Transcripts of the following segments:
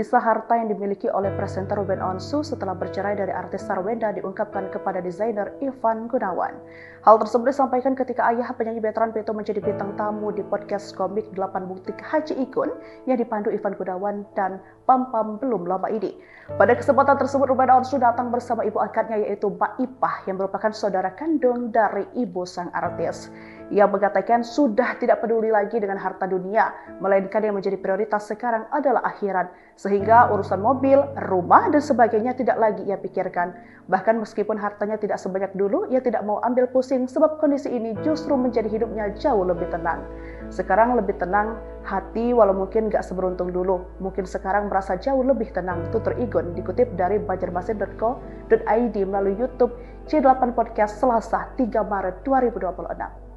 Sisa harta yang dimiliki oleh presenter Ruben Onsu setelah bercerai dari artis Sarwenda diungkapkan kepada desainer Ivan Gunawan. Hal tersebut disampaikan ketika ayah penyanyi veteran Peto menjadi bintang tamu di podcast komik 8 Butik Haji Ikun yang dipandu Ivan Gunawan dan Pam Pam belum lama ini. Pada kesempatan tersebut Ruben Onsu datang bersama ibu angkatnya yaitu Mbak Ipah yang merupakan saudara kandung dari ibu sang artis. Ia mengatakan sudah tidak peduli lagi dengan harta dunia, melainkan yang menjadi prioritas sekarang adalah akhirat. Sehingga urusan mobil, rumah, dan sebagainya tidak lagi ia pikirkan. Bahkan meskipun hartanya tidak sebanyak dulu, ia tidak mau ambil pusing sebab kondisi ini justru menjadi hidupnya jauh lebih tenang. Sekarang lebih tenang hati walau mungkin gak seberuntung dulu. Mungkin sekarang merasa jauh lebih tenang, tutur Igun dikutip dari banjarmasin.co.id melalui YouTube C8 Podcast Selasa 3 Maret 2026.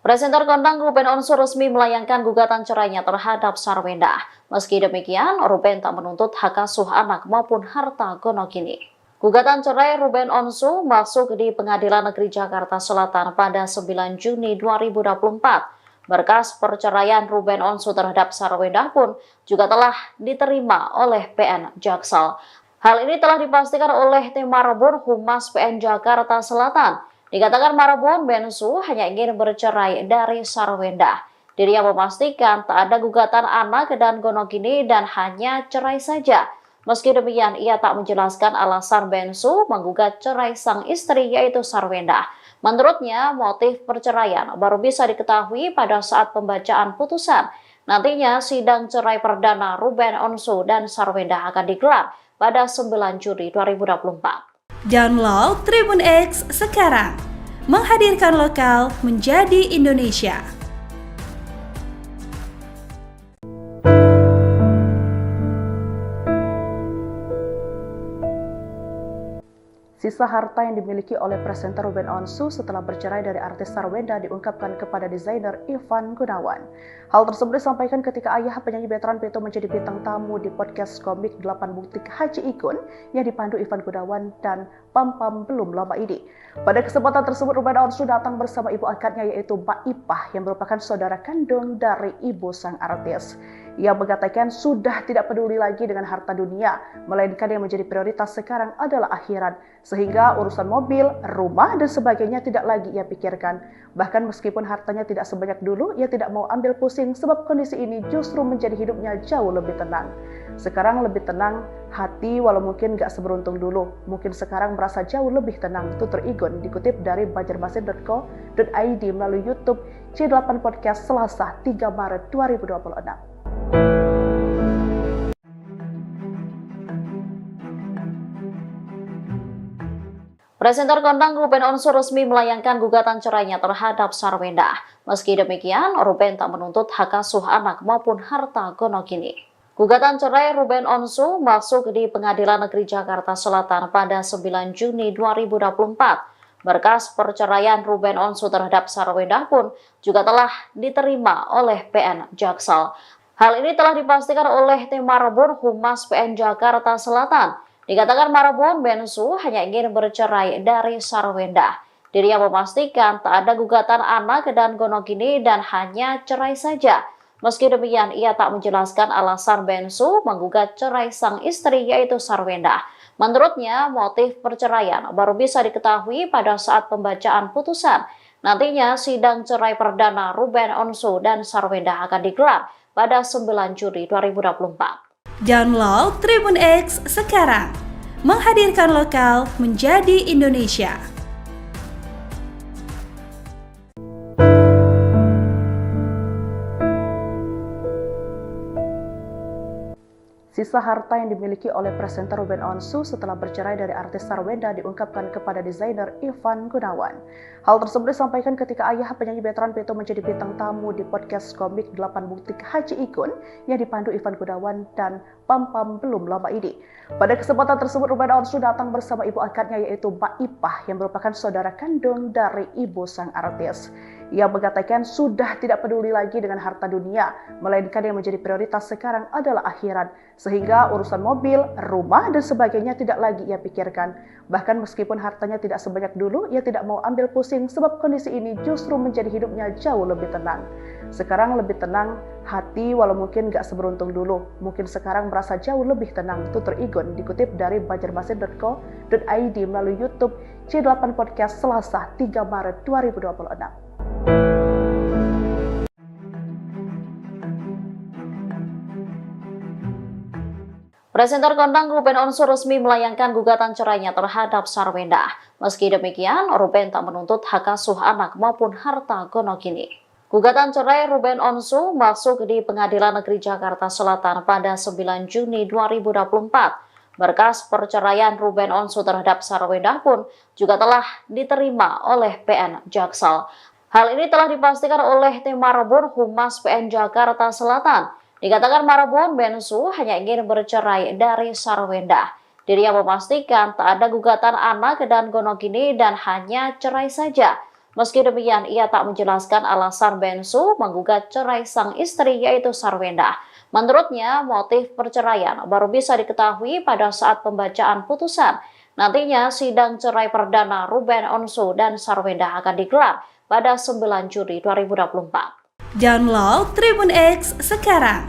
Presenter kondang Ruben Onsu resmi melayangkan gugatan cerainya terhadap Sarwenda. Meski demikian, Ruben tak menuntut hak asuh anak maupun harta gonogini. Gugatan cerai Ruben Onsu masuk di Pengadilan Negeri Jakarta Selatan pada 9 Juni 2024. Berkas perceraian Ruben Onsu terhadap Sarwenda pun juga telah diterima oleh PN Jaksel. Hal ini telah dipastikan oleh tim Marbun Humas PN Jakarta Selatan. Dikatakan Marbun Bensu hanya ingin bercerai dari Sarwenda. Dirinya memastikan tak ada gugatan anak dan gonogini dan hanya cerai saja. Meski demikian, ia tak menjelaskan alasan Bensu menggugat cerai sang istri yaitu Sarwenda. Menurutnya, motif perceraian baru bisa diketahui pada saat pembacaan putusan. Nantinya, sidang cerai perdana Ruben Onsu dan Sarwenda akan digelar pada 9 Juli 2024. Download Tribun X sekarang, menghadirkan lokal menjadi Indonesia. Sisa harta yang dimiliki oleh presenter Ruben Onsu setelah bercerai dari artis Sarwenda diungkapkan kepada desainer Ivan Gunawan. Hal tersebut disampaikan ketika ayah penyanyi veteran Peto menjadi bintang tamu di podcast komik 8 Butik Haji Ikun yang dipandu Ivan Gunawan dan Pam Pam belum lama ini. Pada kesempatan tersebut Ruben Onsu datang bersama ibu angkatnya yaitu Mbak Ipah yang merupakan saudara kandung dari ibu sang artis. Ia mengatakan sudah tidak peduli lagi dengan harta dunia, melainkan yang menjadi prioritas sekarang adalah akhirat. Sehingga urusan mobil, rumah, dan sebagainya tidak lagi ia pikirkan. Bahkan meskipun hartanya tidak sebanyak dulu, ia tidak mau ambil pusing sebab kondisi ini justru menjadi hidupnya jauh lebih tenang. Sekarang lebih tenang hati walau mungkin gak seberuntung dulu. Mungkin sekarang merasa jauh lebih tenang, tutur Igun dikutip dari banjarmasin.co.id melalui YouTube C8 Podcast Selasa 3 Maret 2026. Presenter kondang Ruben Onsu resmi melayangkan gugatan cerainya terhadap Sarwenda. Meski demikian, Ruben tak menuntut hak asuh anak maupun harta gonogini. Gugatan cerai Ruben Onsu masuk di Pengadilan Negeri Jakarta Selatan pada 9 Juni 2024. Berkas perceraian Ruben Onsu terhadap Sarwenda pun juga telah diterima oleh PN Jaksel. Hal ini telah dipastikan oleh tim Marbun Humas PN Jakarta Selatan. Dikatakan Marbun Bensu hanya ingin bercerai dari Sarwenda. Dirinya memastikan tak ada gugatan anak dan gonogini dan hanya cerai saja. Meski demikian, ia tak menjelaskan alasan Bensu menggugat cerai sang istri yaitu Sarwenda. Menurutnya, motif perceraian baru bisa diketahui pada saat pembacaan putusan. Nantinya, sidang cerai perdana Ruben Onsu dan Sarwenda akan digelar pada 9 Juli 2024. Download Tribun X sekarang, menghadirkan lokal menjadi Indonesia. Sisa harta yang dimiliki oleh presenter Ruben Onsu setelah bercerai dari artis Sarwenda diungkapkan kepada desainer Ivan Gunawan. Hal tersebut disampaikan ketika ayah penyanyi veteran Peto menjadi bintang tamu di podcast komik 8 Butik Haji Ikun yang dipandu Ivan Gunawan dan Pam Pam belum lama ini. Pada kesempatan tersebut Ruben Onsu datang bersama ibu angkatnya yaitu Mbak Ipah yang merupakan saudara kandung dari ibu sang artis. Ia mengatakan sudah tidak peduli lagi dengan harta dunia, melainkan yang menjadi prioritas sekarang adalah akhirat, sehingga urusan mobil, rumah, dan sebagainya tidak lagi ia pikirkan. Bahkan meskipun hartanya tidak sebanyak dulu, ia tidak mau ambil pusing sebab kondisi ini justru menjadi hidupnya jauh lebih tenang. Sekarang lebih tenang hati walau mungkin gak seberuntung dulu. Mungkin sekarang merasa jauh lebih tenang, tutur Igun dikutip dari banjarmasin.co.id melalui YouTube C8 Podcast Selasa 3 Maret 2026. Presenter kondang Ruben Onsu resmi melayangkan gugatan cerainya terhadap Sarwenda. Meski demikian, Ruben tak menuntut hak asuh anak maupun harta gonogini. Gugatan cerai Ruben Onsu masuk di Pengadilan Negeri Jakarta Selatan pada 9 Juni 2024. Berkas perceraian Ruben Onsu terhadap Sarwenda pun juga telah diterima oleh PN Jaksel. Hal ini telah dipastikan oleh tim Marbun Humas PN Jakarta Selatan. Dikatakan Marbun Bensu hanya ingin bercerai dari Sarwenda. Dirinya memastikan tak ada gugatan anak dan gonogini dan hanya cerai saja. Meski demikian, ia tak menjelaskan alasan Bensu menggugat cerai sang istri yaitu Sarwenda. Menurutnya, motif perceraian baru bisa diketahui pada saat pembacaan putusan. Nantinya, sidang cerai perdana Ruben Onsu dan Sarwenda akan digelar pada 9 Juli 2024. Download Tribun X sekarang,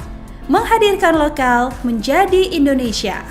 menghadirkan lokal menjadi Indonesia.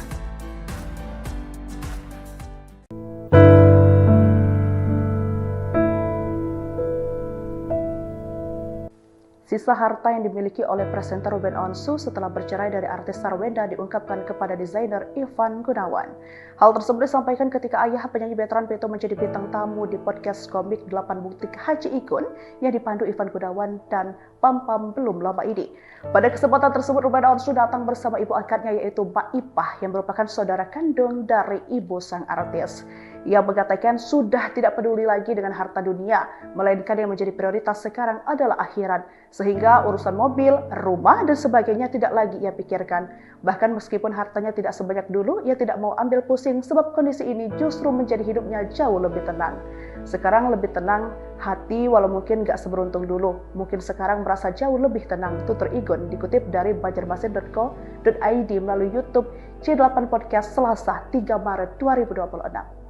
Sisa harta yang dimiliki oleh presenter Ruben Onsu setelah bercerai dari artis Sarwenda diungkapkan kepada desainer Ivan Gunawan. Hal tersebut disampaikan ketika ayah penyanyi veteran Peto menjadi bintang tamu di podcast komik 8 Butik Haji Ikun yang dipandu Ivan Gunawan dan Pam Pam belum lama ini. Pada kesempatan tersebut Ruben Onsu datang bersama ibu angkatnya yaitu Mbak Ipah yang merupakan saudara kandung dari ibu sang artis. Ia mengatakan sudah tidak peduli lagi dengan harta dunia, melainkan yang menjadi prioritas sekarang adalah akhirat, sehingga urusan mobil, rumah, dan sebagainya tidak lagi ia pikirkan. Bahkan meskipun hartanya tidak sebanyak dulu, ia tidak mau ambil pusing sebab kondisi ini justru menjadi hidupnya jauh lebih tenang. Sekarang lebih tenang hati walau mungkin gak seberuntung dulu. Mungkin sekarang merasa jauh lebih tenang, tutur Igun dikutip dari banjarmasin.co.id melalui YouTube C8 Podcast Selasa 3 Maret 2026.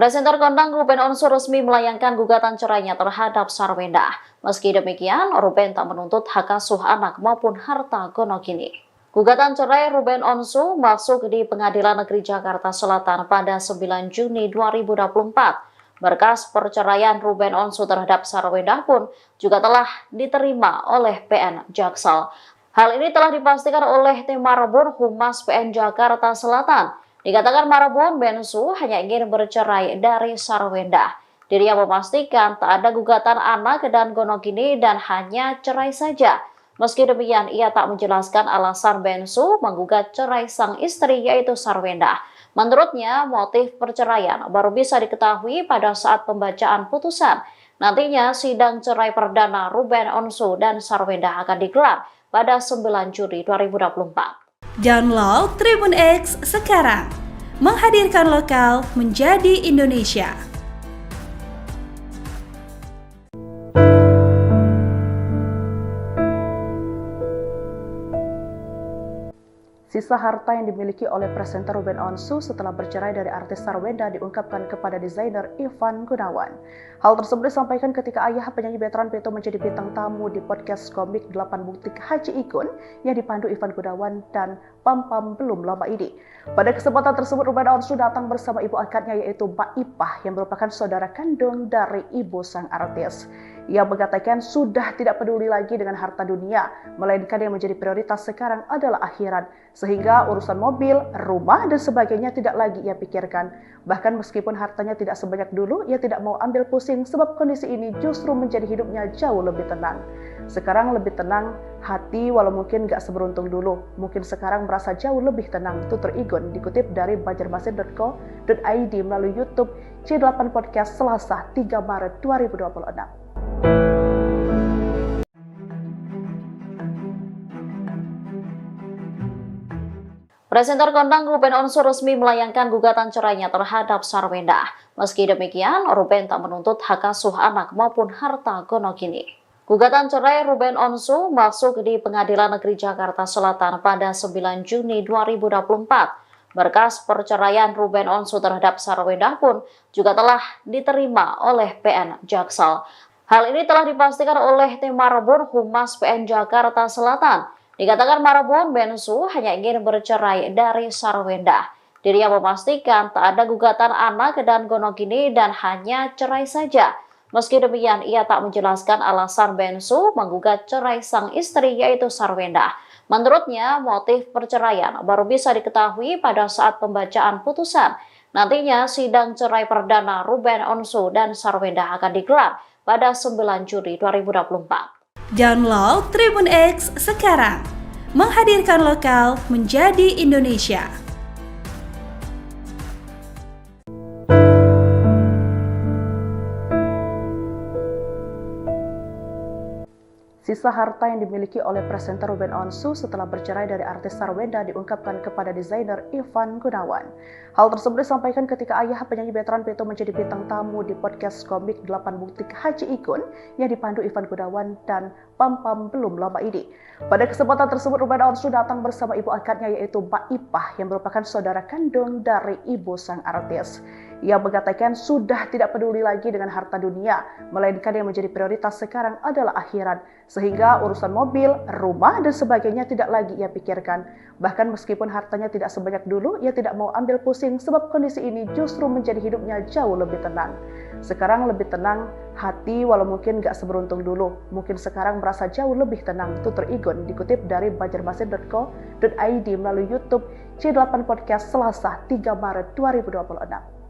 Presenter kondang Ruben Onsu resmi melayangkan gugatan cerainya terhadap Sarwenda. Meski demikian, Ruben tak menuntut hak asuh anak maupun harta gonogini. Gugatan cerai Ruben Onsu masuk di Pengadilan Negeri Jakarta Selatan pada 9 Juni 2024. Berkas perceraian Ruben Onsu terhadap Sarwenda pun juga telah diterima oleh PN Jaksel. Hal ini telah dipastikan oleh tim Marbun Humas PN Jakarta Selatan. Dikatakan Marbun Bensu hanya ingin bercerai dari Sarwenda. Dirinya memastikan tak ada gugatan anak dan gonogini dan hanya cerai saja. Meski demikian, ia tak menjelaskan alasan Bensu menggugat cerai sang istri yaitu Sarwenda. Menurutnya, motif perceraian baru bisa diketahui pada saat pembacaan putusan. Nantinya, sidang cerai perdana Ruben Onsu dan Sarwenda akan digelar pada 9 Juli 2024. Download Tribun X sekarang, menghadirkan lokal menjadi Indonesia. Sisa harta yang dimiliki oleh presenter Ruben Onsu setelah bercerai dari artis Sarwenda diungkapkan kepada desainer Ivan Gunawan. Hal tersebut disampaikan ketika ayah penyanyi veteran Peto menjadi bintang tamu di podcast komik 8 Butik Haji Ikun yang dipandu Ivan Gunawan dan Pam Pam belum lama ini. Pada kesempatan tersebut Ruben Onsu datang bersama ibu angkatnya yaitu Mbak Ipah yang merupakan saudara kandung dari ibu sang artis. Ia mengatakan sudah tidak peduli lagi dengan harta dunia, melainkan yang menjadi prioritas sekarang adalah akhirat, sehingga urusan mobil, rumah, dan sebagainya tidak lagi ia pikirkan. Bahkan meskipun hartanya tidak sebanyak dulu, ia tidak mau ambil pusing sebab kondisi ini justru menjadi hidupnya jauh lebih tenang. Sekarang lebih tenang hati walau mungkin gak seberuntung dulu. Mungkin sekarang merasa jauh lebih tenang, tutur Igun dikutip dari banjarmasin.co.id melalui YouTube C8 Podcast Selasa 3 Maret 2026. Presenter kondang Ruben Onsu resmi melayangkan gugatan cerainya terhadap Sarwenda. Meski demikian, Ruben tak menuntut hak asuh anak maupun harta gonogini. Gugatan cerai Ruben Onsu masuk di Pengadilan Negeri Jakarta Selatan pada 9 Juni 2024. Berkas perceraian Ruben Onsu terhadap Sarwenda pun juga telah diterima oleh PN Jaksel. Hal ini telah dipastikan oleh Tim Marbun Humas PN Jakarta Selatan. Dikatakan Marbun, Bensu hanya ingin bercerai dari Sarwenda. Dirinya memastikan tak ada gugatan anak dan gonogini dan hanya cerai saja. Meski demikian, ia tak menjelaskan alasan Bensu menggugat cerai sang istri yaitu Sarwenda. Menurutnya, motif perceraian baru bisa diketahui pada saat pembacaan putusan. Nantinya, sidang cerai perdana Ruben Onsu dan Sarwenda akan digelar pada 9 Juli 2024. Download Tribun X sekarang, menghadirkan lokal menjadi Indonesia. Sisa harta yang dimiliki oleh presenter Ruben Onsu setelah bercerai dari artis Sarwenda diungkapkan kepada desainer Ivan Gunawan. Hal tersebut disampaikan ketika ayah penyanyi veteran Peto menjadi bintang tamu di podcast komik 8 Butik Haji Ikun yang dipandu Ivan Gunawan dan Pam Pam belum lama ini. Pada kesempatan tersebut, Ruben Onsu datang bersama ibu angkatnya yaitu Mbak Ipah yang merupakan saudara kandung dari ibu sang artis. Ia mengatakan sudah tidak peduli lagi dengan harta dunia, melainkan yang menjadi prioritas sekarang adalah akhirat. Sehingga urusan mobil, rumah, dan sebagainya tidak lagi ia pikirkan. Bahkan meskipun hartanya tidak sebanyak dulu, ia tidak mau ambil pusing sebab kondisi ini justru menjadi hidupnya jauh lebih tenang. Sekarang lebih tenang hati walau mungkin gak seberuntung dulu. Mungkin sekarang merasa jauh lebih tenang, tutur Igun dikutip dari banjarmasin.co.id melalui YouTube C8 Podcast Selasa 3 Maret 2026.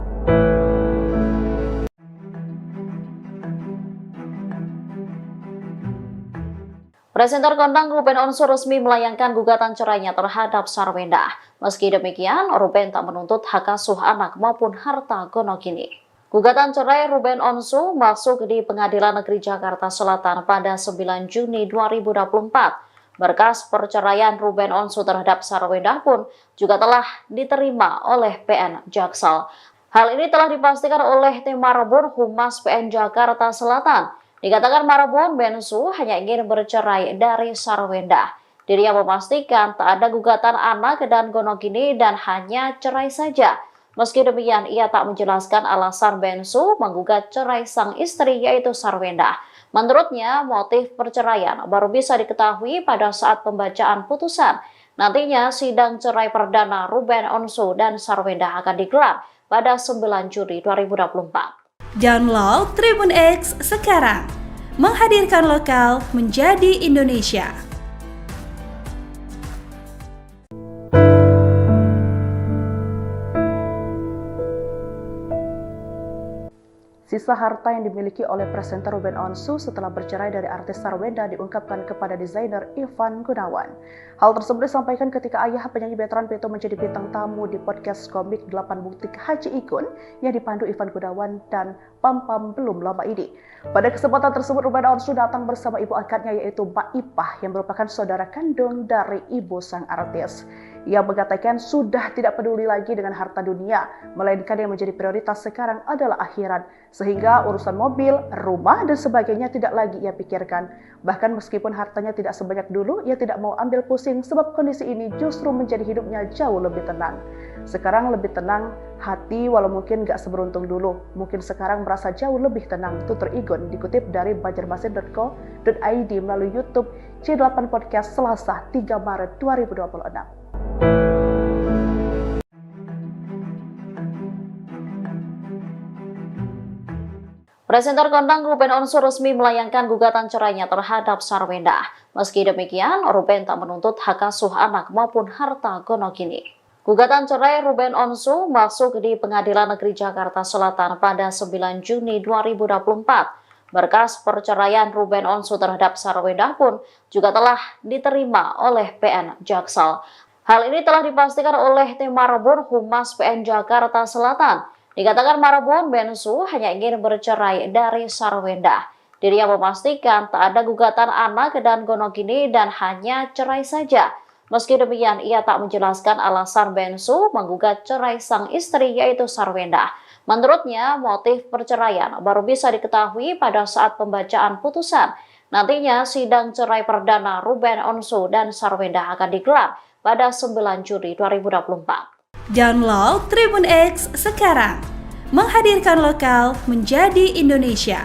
Presenter kondang Ruben Onsu resmi melayangkan gugatan cerainya terhadap Sarwenda. Meski demikian, Ruben tak menuntut hak asuh anak maupun harta gonogini. Gugatan cerai Ruben Onsu masuk di Pengadilan Negeri Jakarta Selatan pada 9 Juni 2024. Berkas perceraian Ruben Onsu terhadap Sarwenda pun juga telah diterima oleh PN Jaksel. Hal ini telah dipastikan oleh Tim Marbun Humas PN Jakarta Selatan. Dikatakan Marbun, Bensu hanya ingin bercerai dari Sarwenda. Dirinya memastikan tak ada gugatan anak dan gonogini dan hanya cerai saja. Meski demikian, ia tak menjelaskan alasan Bensu menggugat cerai sang istri yaitu Sarwenda. Menurutnya, motif perceraian baru bisa diketahui pada saat pembacaan putusan. Nantinya, sidang cerai perdana Ruben Onsu dan Sarwenda akan digelar pada 9 Juli 2024. Download Tribun X sekarang, menghadirkan lokal menjadi Indonesia. Sisa harta yang dimiliki oleh presenter Ruben Onsu setelah bercerai dari artis Sarwenda diungkapkan kepada desainer Ivan Gunawan. Hal tersebut disampaikan ketika ayah penyanyi veteran Peto menjadi bintang tamu di podcast komik 8 Butik Haji Ikun yang dipandu Ivan Gunawan dan Pam Pam belum lama ini. Pada kesempatan tersebut, Ruben Onsu datang bersama ibu angkatnya yaitu Mbak Ipah yang merupakan saudara kandung dari ibu sang artis. Ia mengatakan sudah tidak peduli lagi dengan harta dunia, melainkan yang menjadi prioritas sekarang adalah akhirat. Sehingga urusan mobil, rumah, dan sebagainya tidak lagi ia pikirkan. Bahkan meskipun hartanya tidak sebanyak dulu, ia tidak mau ambil pusing sebab kondisi ini justru menjadi hidupnya jauh lebih tenang. Sekarang lebih tenang hati walau mungkin gak seberuntung dulu. Mungkin sekarang merasa jauh lebih tenang, tutur Igun dikutip dari banjarmasin.co.id melalui YouTube C8 Podcast Selasa 3 Maret 2026. Presenter kondang Ruben Onsu resmi melayangkan gugatan cerainya terhadap Sarwenda. Meski demikian, Ruben tak menuntut hak asuh anak maupun harta gonogini. Gugatan cerai Ruben Onsu masuk di Pengadilan Negeri Jakarta Selatan pada 9 Juni 2024. Berkas perceraian Ruben Onsu terhadap Sarwenda pun juga telah diterima oleh PN Jaksel. Hal ini telah dipastikan oleh Tim Marbun Humas PN Jakarta Selatan. Dikatakan Marbun, Bensu hanya ingin bercerai dari Sarwenda. Dirinya memastikan tak ada gugatan anak dan gonogini dan hanya cerai saja. Meski demikian, ia tak menjelaskan alasan Bensu menggugat cerai sang istri yaitu Sarwenda. Menurutnya, motif perceraian baru bisa diketahui pada saat pembacaan putusan. Nantinya, sidang cerai perdana Ruben Onsu dan Sarwenda akan digelar pada 9 Juli 2024. Download Tribun X sekarang, menghadirkan lokal menjadi Indonesia.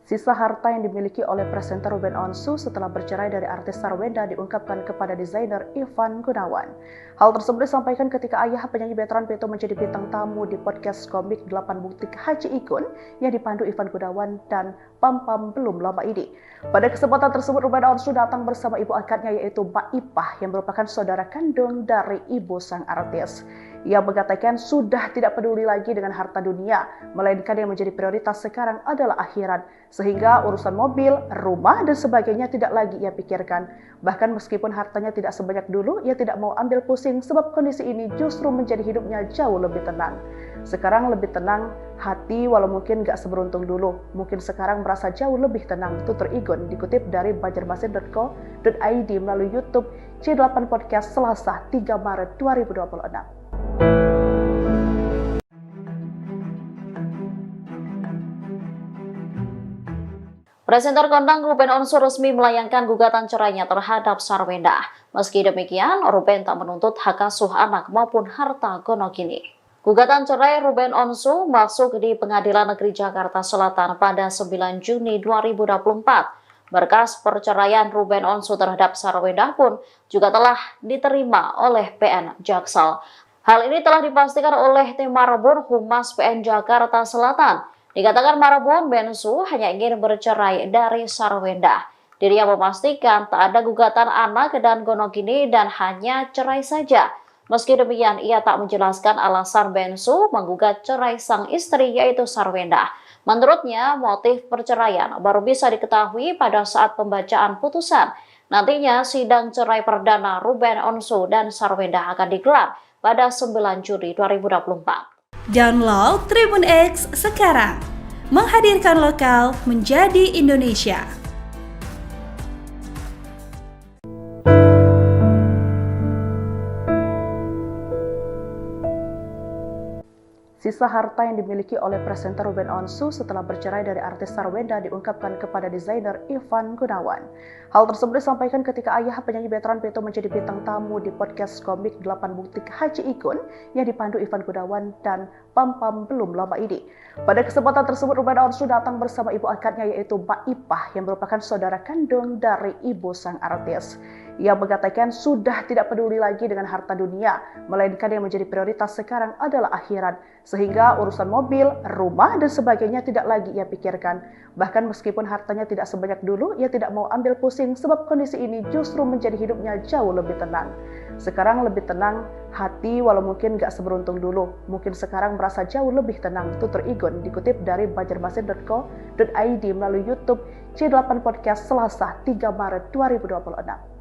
Sisa harta yang dimiliki oleh presenter Ruben Onsu setelah bercerai dari artis Sarwenda diungkapkan kepada desainer Ivan Gunawan. Hal tersebut disampaikan ketika ayah penyanyi veteran Peto menjadi bintang tamu di podcast komik 8 Butik Haji Ikun yang dipandu Ivan Gunawan dan Pam Pam belum lama ini. Pada kesempatan tersebut Ruben Onsu datang bersama ibu angkatnya yaitu Mbak Ipah yang merupakan saudara kandung dari ibu sang artis. Ia mengatakan sudah tidak peduli lagi dengan harta dunia, melainkan yang menjadi prioritas sekarang adalah akhirat. Sehingga urusan mobil, rumah, dan sebagainya tidak lagi ia pikirkan. Bahkan meskipun hartanya tidak sebanyak dulu, ia tidak mau ambil pusing sebab kondisi ini justru menjadi hidupnya jauh lebih tenang. Sekarang lebih tenang hati walau mungkin gak seberuntung dulu. Mungkin sekarang merasa jauh lebih tenang, tutur Igun dikutip dari banjarmasin.co.id melalui YouTube C8 Podcast Selasa 3 Maret 2026. Presenter kondang Ruben Onsu resmi melayangkan gugatan cerainya terhadap Sarwenda. Meski demikian, Ruben tak menuntut hak asuh anak maupun harta gonogini. Gugatan cerai Ruben Onsu masuk di Pengadilan Negeri Jakarta Selatan pada 9 Juni 2024. Berkas perceraian Ruben Onsu terhadap Sarwenda pun juga telah diterima oleh PN Jaksel. Hal ini telah dipastikan oleh Tim Marbun Humas PN Jakarta Selatan. Dikatakan Marbun, Bensu hanya ingin bercerai dari Sarwenda. Dirinya memastikan tak ada gugatan anak dan gonogini dan hanya cerai saja. Meski demikian, ia tak menjelaskan alasan Bensu menggugat cerai sang istri yaitu Sarwenda. Menurutnya, motif perceraian baru bisa diketahui pada saat pembacaan putusan. Nantinya, sidang cerai perdana Ruben Onsu dan Sarwenda akan digelar pada 9 Juli 2024. Download Tribun X sekarang, menghadirkan lokal menjadi Indonesia. Sisa harta yang dimiliki oleh presenter Ruben Onsu setelah bercerai dari artis Sarwenda diungkapkan kepada desainer Ivan Gunawan. Hal tersebut disampaikan ketika ayah penyanyi veteran Peto menjadi bintang tamu di podcast komik 8 Butik Haji Ikun yang dipandu Ivan Gunawan dan Pam Pam belum lama ini. Pada kesempatan tersebut Ruben Onsu datang bersama ibu angkatnya yaitu Mbak Ipah yang merupakan saudara kandung dari ibu sang artis. Ia mengatakan sudah tidak peduli lagi dengan harta dunia, melainkan yang menjadi prioritas sekarang adalah akhirat. Sehingga urusan mobil, rumah, dan sebagainya tidak lagi ia pikirkan. Bahkan meskipun hartanya tidak sebanyak dulu, ia tidak mau ambil pusing sebab kondisi ini justru menjadi hidupnya jauh lebih tenang. Sekarang lebih tenang hati walau mungkin gak seberuntung dulu. Mungkin sekarang merasa jauh lebih tenang, tutur Igun dikutip dari banjarmasin.co.id melalui YouTube C8 Podcast Selasa 3 Maret 2026.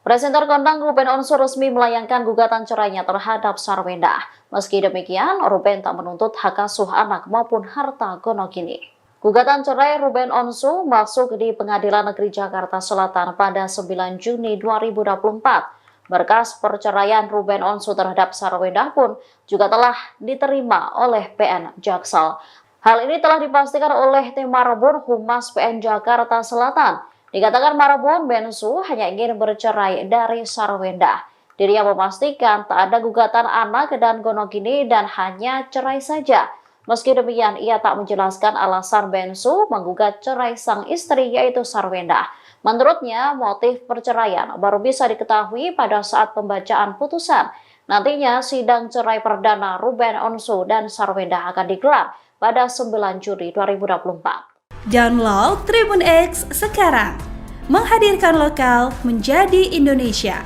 Presenter kondang Ruben Onsu resmi melayangkan gugatan cerainya terhadap Sarwenda. Meski demikian, Ruben tak menuntut hak asuh anak maupun harta gonogini. Gugatan cerai Ruben Onsu masuk di Pengadilan Negeri Jakarta Selatan pada 9 Juni 2024. Berkas perceraian Ruben Onsu terhadap Sarwenda pun juga telah diterima oleh PN Jaksel. Hal ini telah dipastikan oleh Tim Marbun Humas PN Jakarta Selatan. Dikatakan Marbun, Bensu hanya ingin bercerai dari Sarwenda. Dirinya memastikan tak ada gugatan anak dan gonogini dan hanya cerai saja. Meski demikian, ia tak menjelaskan alasan Bensu menggugat cerai sang istri yaitu Sarwenda. Menurutnya, motif perceraian baru bisa diketahui pada saat pembacaan putusan. Nantinya, sidang cerai perdana Ruben Onsu dan Sarwenda akan digelar pada 9 Juli 2024. Download Tribun X sekarang, menghadirkan lokal menjadi Indonesia.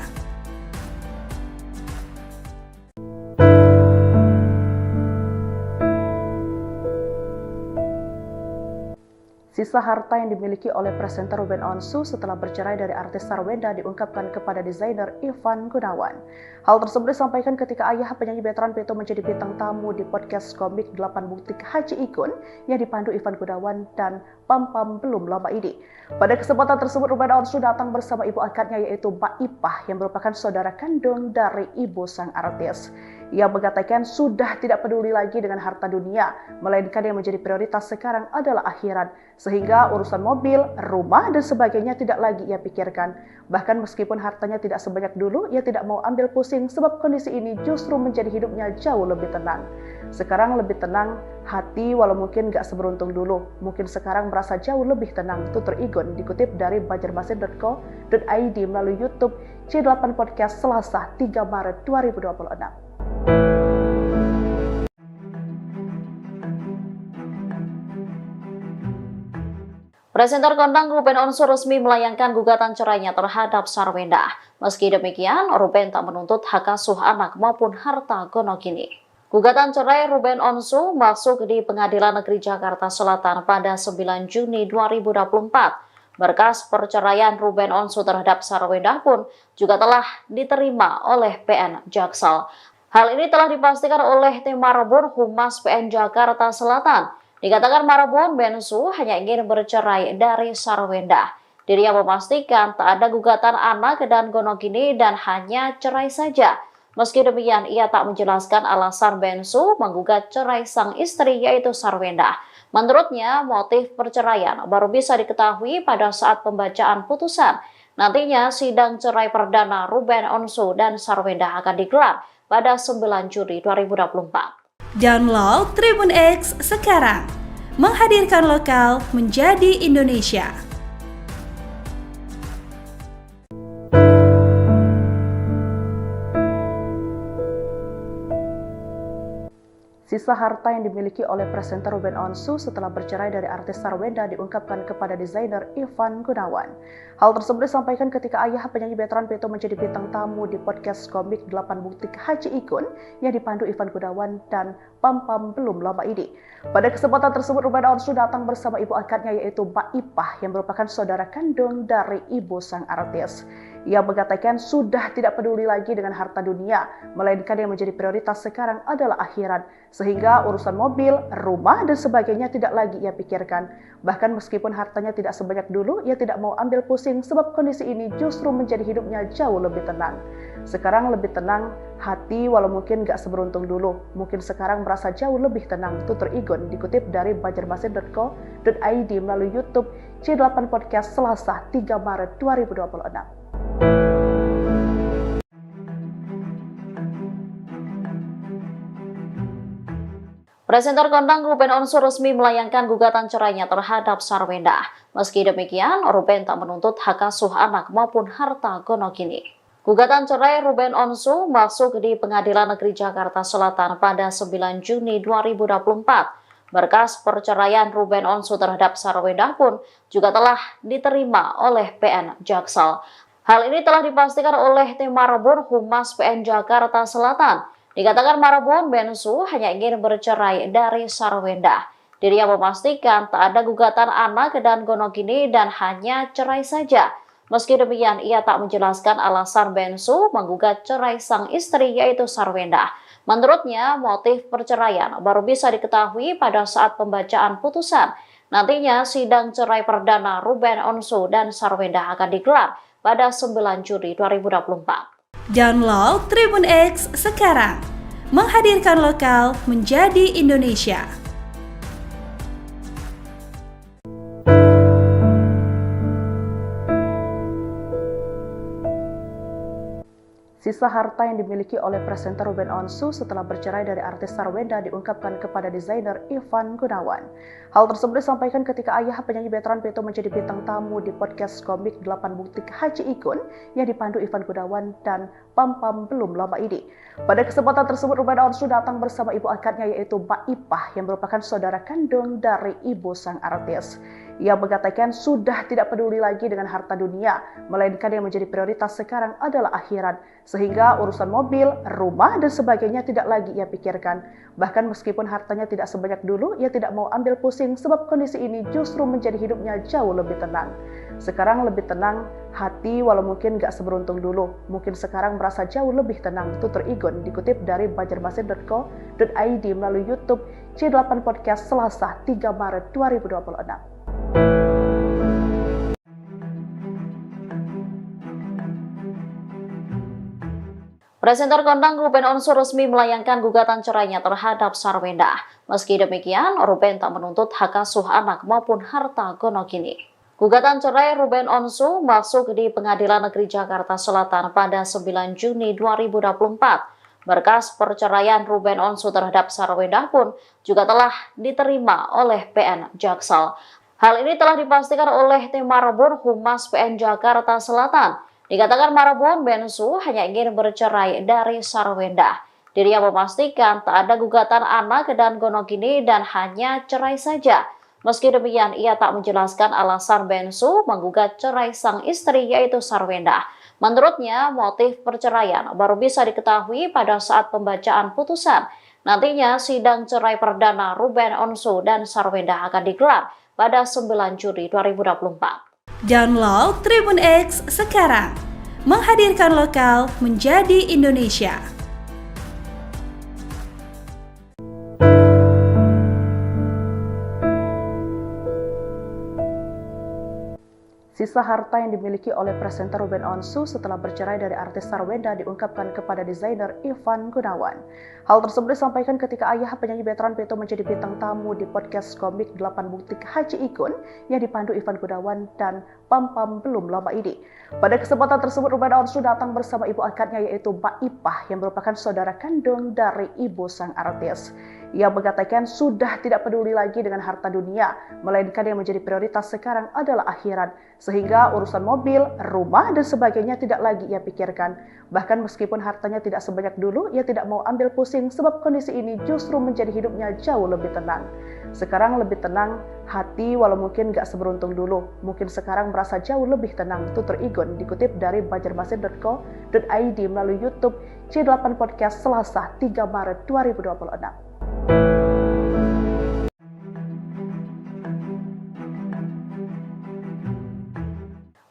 Sisa harta yang dimiliki oleh presenter Ruben Onsu setelah bercerai dari artis Sarwenda diungkapkan kepada desainer Ivan Gunawan. Hal tersebut disampaikan ketika ayah penyanyi veteran Peto menjadi bintang tamu di podcast komik 8 Butik Haji Ikun yang dipandu Ivan Gunawan dan Pam Pam belum lama ini. Pada kesempatan tersebut Ruben Onsu datang bersama ibu angkatnya yaitu Mbak Ipah yang merupakan saudara kandung dari ibu sang artis. Ia mengatakan sudah tidak peduli lagi dengan harta dunia, melainkan yang menjadi prioritas sekarang adalah akhirat. Sehingga urusan mobil, rumah, dan sebagainya tidak lagi ia pikirkan. Bahkan meskipun hartanya tidak sebanyak dulu, ia tidak mau ambil pusing sebab kondisi ini justru menjadi hidupnya jauh lebih tenang. Sekarang lebih tenang hati walau mungkin gak seberuntung dulu. Mungkin sekarang merasa jauh lebih tenang, tutur Igun dikutip dari banjarmasin.co.id melalui YouTube C8 Podcast Selasa 3 Maret 2026. Presenter kondang Ruben Onsu resmi melayangkan gugatan cerainya terhadap Sarwenda. Meski demikian, Ruben tak menuntut hak asuh anak maupun harta gonogini. Gugatan cerai Ruben Onsu masuk di Pengadilan Negeri Jakarta Selatan pada 9 Juni 2024. Berkas perceraian Ruben Onsu terhadap Sarwenda pun juga telah diterima oleh PN Jaksel. Hal ini telah dipastikan oleh tim Marbun Humas PN Jakarta Selatan. Dikatakan Marbun Bensu hanya ingin bercerai dari Sarwenda. Dirinya memastikan tak ada gugatan anak dan gonogini dan hanya cerai saja. Meski demikian, ia tak menjelaskan alasan Bensu menggugat cerai sang istri yaitu Sarwenda. Menurutnya, motif perceraian baru bisa diketahui pada saat pembacaan putusan. Nantinya, sidang cerai perdana Ruben Onsu dan Sarwenda akan digelar pada 9 Juli 2024. Download Tribun X sekarang, menghadirkan lokal menjadi Indonesia. Sisa harta yang dimiliki oleh presenter Ruben Onsu setelah bercerai dari artis Sarwenda diungkapkan kepada desainer Ivan Gunawan. Hal tersebut disampaikan ketika ayah penyanyi veteran Peto menjadi bintang tamu di podcast komik 8 Butik Haji Ikun yang dipandu Ivan Gunawan dan Pam Pam belum lama ini. Pada kesempatan tersebut Ruben Onsu datang bersama ibu angkatnya yaitu Mbak Ipah yang merupakan saudara kandung dari ibu sang artis. Ia mengatakan sudah tidak peduli lagi dengan harta dunia, melainkan yang menjadi prioritas sekarang adalah akhirat. Sehingga urusan mobil, rumah, dan sebagainya tidak lagi ia pikirkan. Bahkan meskipun hartanya tidak sebanyak dulu, ia tidak mau ambil pusing sebab kondisi ini justru menjadi hidupnya jauh lebih tenang. Sekarang lebih tenang hati walau mungkin gak seberuntung dulu. Mungkin sekarang merasa jauh lebih tenang, tutur Igun dikutip dari banjarmasin.co.id melalui YouTube C8 Podcast Selasa 3 Maret 2026. Presenter kondang Ruben Onsu resmi melayangkan gugatan cerainya terhadap Sarwenda. Meski demikian, Ruben tak menuntut hak asuh anak maupun harta gonogini. Gugatan cerai Ruben Onsu masuk di Pengadilan Negeri Jakarta Selatan pada 9 Juni 2024. Berkas perceraian Ruben Onsu terhadap Sarwenda pun juga telah diterima oleh PN Jaksel. Hal ini telah dipastikan oleh tim Marbun Humas PN Jakarta Selatan. Dikatakan Marbun Bensu hanya ingin bercerai dari Sarwenda. Dirinya memastikan tak ada gugatan anak dan gonogini dan hanya cerai saja. Meski demikian, ia tak menjelaskan alasan Bensu menggugat cerai sang istri yaitu Sarwenda. Menurutnya, motif perceraian baru bisa diketahui pada saat pembacaan putusan. Nantinya, sidang cerai perdana Ruben Onsu dan Sarwenda akan digelar pada 9 Juli 2024. Download Tribun X sekarang, menghadirkan lokal menjadi Indonesia. Sisa harta yang dimiliki oleh presenter Ruben Onsu setelah bercerai dari artis Sarwenda diungkapkan kepada desainer Ivan Gunawan. Hal tersebut disampaikan ketika ayah penyanyi veteran Peto menjadi bintang tamu di podcast komik 8 Butik Haji Ikun yang dipandu Ivan Gunawan dan Pam Pam belum lama ini. Pada kesempatan tersebut Ruben Onsu datang bersama ibu angkatnya yaitu Mbak Ipah yang merupakan saudara kandung dari ibu sang artis. Ia mengatakan sudah tidak peduli lagi dengan harta dunia, melainkan yang menjadi prioritas sekarang adalah akhirat. Sehingga urusan mobil, rumah, dan sebagainya tidak lagi ia pikirkan. Bahkan meskipun hartanya tidak sebanyak dulu, ia tidak mau ambil pusing sebab kondisi ini justru menjadi hidupnya jauh lebih tenang. Sekarang lebih tenang hati walau mungkin gak seberuntung dulu. Mungkin sekarang merasa jauh lebih tenang, tutur Igun dikutip dari banjarmasin.co.id melalui YouTube C8 Podcast Selasa 3 Maret 2026. Presenter kondang Ruben Onsu resmi melayangkan gugatan cerainya terhadap Sarwenda. Meski demikian, Ruben tak menuntut hak asuh anak maupun harta gonogini. Gugatan cerai Ruben Onsu masuk di Pengadilan Negeri Jakarta Selatan pada 9 Juni 2024. Berkas perceraian Ruben Onsu terhadap Sarwenda pun juga telah diterima oleh PN Jaksel. Hal ini telah dipastikan oleh Tim Marbun Humas PN Jakarta Selatan. Dikatakan Marbun, Bensu hanya ingin bercerai dari Sarwenda. Dirinya memastikan tak ada gugatan anak dan gonogini dan hanya cerai saja. Meski demikian, ia tak menjelaskan alasan Bensu menggugat cerai sang istri yaitu Sarwenda. Menurutnya, motif perceraian baru bisa diketahui pada saat pembacaan putusan. Nantinya, sidang cerai perdana Ruben Onsu dan Sarwenda akan digelar pada 9 Juli 2024. Download Tribun X sekarang, menghadirkan lokal menjadi Indonesia. Sisa harta yang dimiliki oleh presenter Ruben Onsu setelah bercerai dari artis Sarwenda diungkapkan kepada desainer Ivan Gunawan. Hal tersebut disampaikan ketika ayah penyanyi veteran Peto menjadi bintang tamu di podcast komik 8 Butik Haji Ikun yang dipandu Ivan Gunawan dan Pam Pam belum lama ini. Pada kesempatan tersebut Ruben Onsu datang bersama ibu angkatnya yaitu Mbak Ipah yang merupakan saudara kandung dari ibu sang artis. Ia mengatakan sudah tidak peduli lagi dengan harta dunia, melainkan yang menjadi prioritas sekarang adalah akhirat. Sehingga urusan mobil, rumah, dan sebagainya tidak lagi ia pikirkan. Bahkan meskipun hartanya tidak sebanyak dulu, ia tidak mau ambil pusing sebab kondisi ini justru menjadi hidupnya jauh lebih tenang. Sekarang lebih tenang hati walau mungkin gak seberuntung dulu. Mungkin sekarang merasa jauh lebih tenang, tutur Igun dikutip dari banjarmasin.co.id melalui YouTube C8 Podcast Selasa 3 Maret 2026.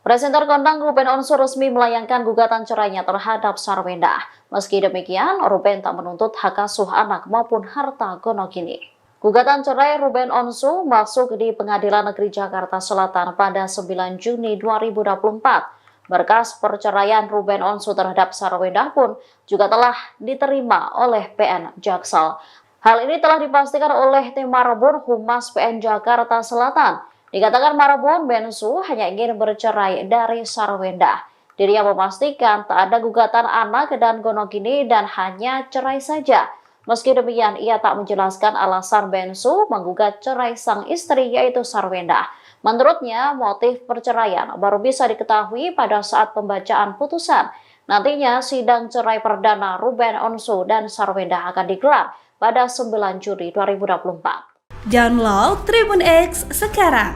Presenter kondang Ruben Onsu resmi melayangkan gugatan cerainya terhadap Sarwenda. Meski demikian, Ruben tak menuntut hak asuh anak maupun harta gonogini. Gugatan cerai Ruben Onsu masuk di Pengadilan Negeri Jakarta Selatan pada 9 Juni 2024. Berkas perceraian Ruben Onsu terhadap Sarwenda pun juga telah diterima oleh PN Jaksel. Hal ini telah dipastikan oleh Tim Marbun Humas PN Jakarta Selatan. Dikatakan Marbun, Bensu hanya ingin bercerai dari Sarwenda. Dirinya memastikan tak ada gugatan anak dan gonogini dan hanya cerai saja. Meski demikian, ia tak menjelaskan alasan Bensu menggugat cerai sang istri yaitu Sarwenda. Menurutnya, motif perceraian baru bisa diketahui pada saat pembacaan putusan. Nantinya, sidang cerai perdana Ruben Onsu dan Sarwenda akan digelar pada 9 Juli 2024. Download Tribun X sekarang,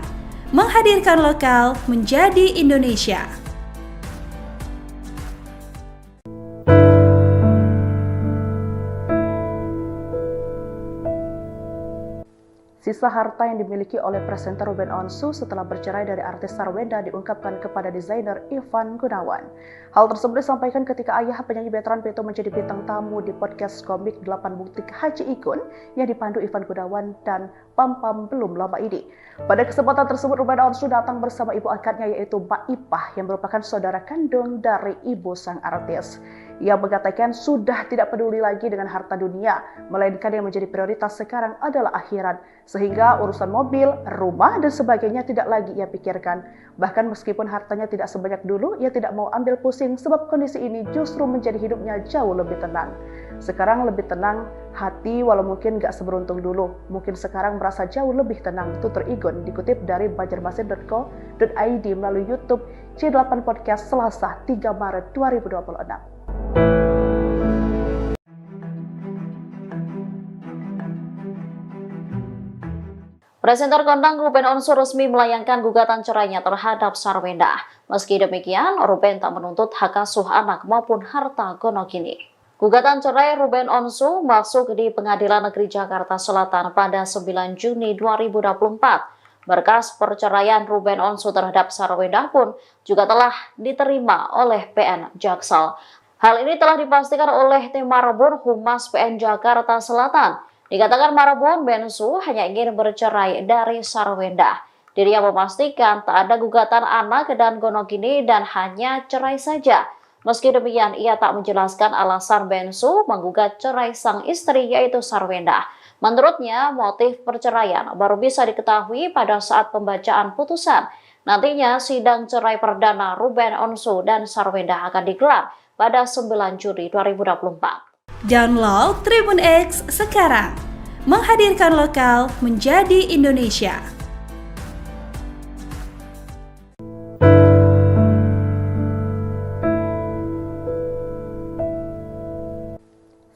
menghadirkan lokal menjadi Indonesia. Sisa harta yang dimiliki oleh presenter Ruben Onsu setelah bercerai dari artis Sarwenda diungkapkan kepada desainer Ivan Gunawan. Hal tersebut disampaikan ketika ayah penyanyi veteran Peto menjadi bintang tamu di podcast komik 8 Butik Haji Ikun yang dipandu Ivan Gunawan dan Pam Pam belum lama ini. Pada kesempatan tersebut Ruben Onsu datang bersama ibu angkatnya yaitu Mbak Ipah yang merupakan saudara kandung dari ibu sang artis. Ia mengatakan sudah tidak peduli lagi dengan harta dunia, melainkan yang menjadi prioritas sekarang adalah akhirat. Sehingga urusan mobil, rumah, dan sebagainya tidak lagi ia pikirkan. Bahkan meskipun hartanya tidak sebanyak dulu, ia tidak mau ambil pusing sebab kondisi ini justru menjadi hidupnya jauh lebih tenang. Sekarang lebih tenang hati walau mungkin gak seberuntung dulu. Mungkin sekarang merasa jauh lebih tenang, tutur Igun dikutip dari banjarmasin.co.id melalui YouTube C8 Podcast Selasa 3 Maret 2026. Presenter kondang Ruben Onsu resmi melayangkan gugatan cerainya terhadap Sarwenda. Meski demikian, Ruben tak menuntut hak asuh anak maupun harta gonogini. Gugatan cerai Ruben Onsu masuk di Pengadilan Negeri Jakarta Selatan pada 9 Juni 2024. Berkas perceraian Ruben Onsu terhadap Sarwenda pun juga telah diterima oleh PN Jaksel. Hal ini telah dipastikan oleh tim Marbun Humas PN Jakarta Selatan. Dikatakan Marbun, Bensu hanya ingin bercerai dari Sarwenda. Dirinya memastikan tak ada gugatan anak dan gonogini dan hanya cerai saja. Meski demikian, ia tak menjelaskan alasan Bensu menggugat cerai sang istri yaitu Sarwenda. Menurutnya, motif perceraian baru bisa diketahui pada saat pembacaan putusan. Nantinya, sidang cerai perdana Ruben Onsu dan Sarwenda akan digelar pada 9 Juli 2024. Download Tribun X sekarang, menghadirkan lokal menjadi Indonesia.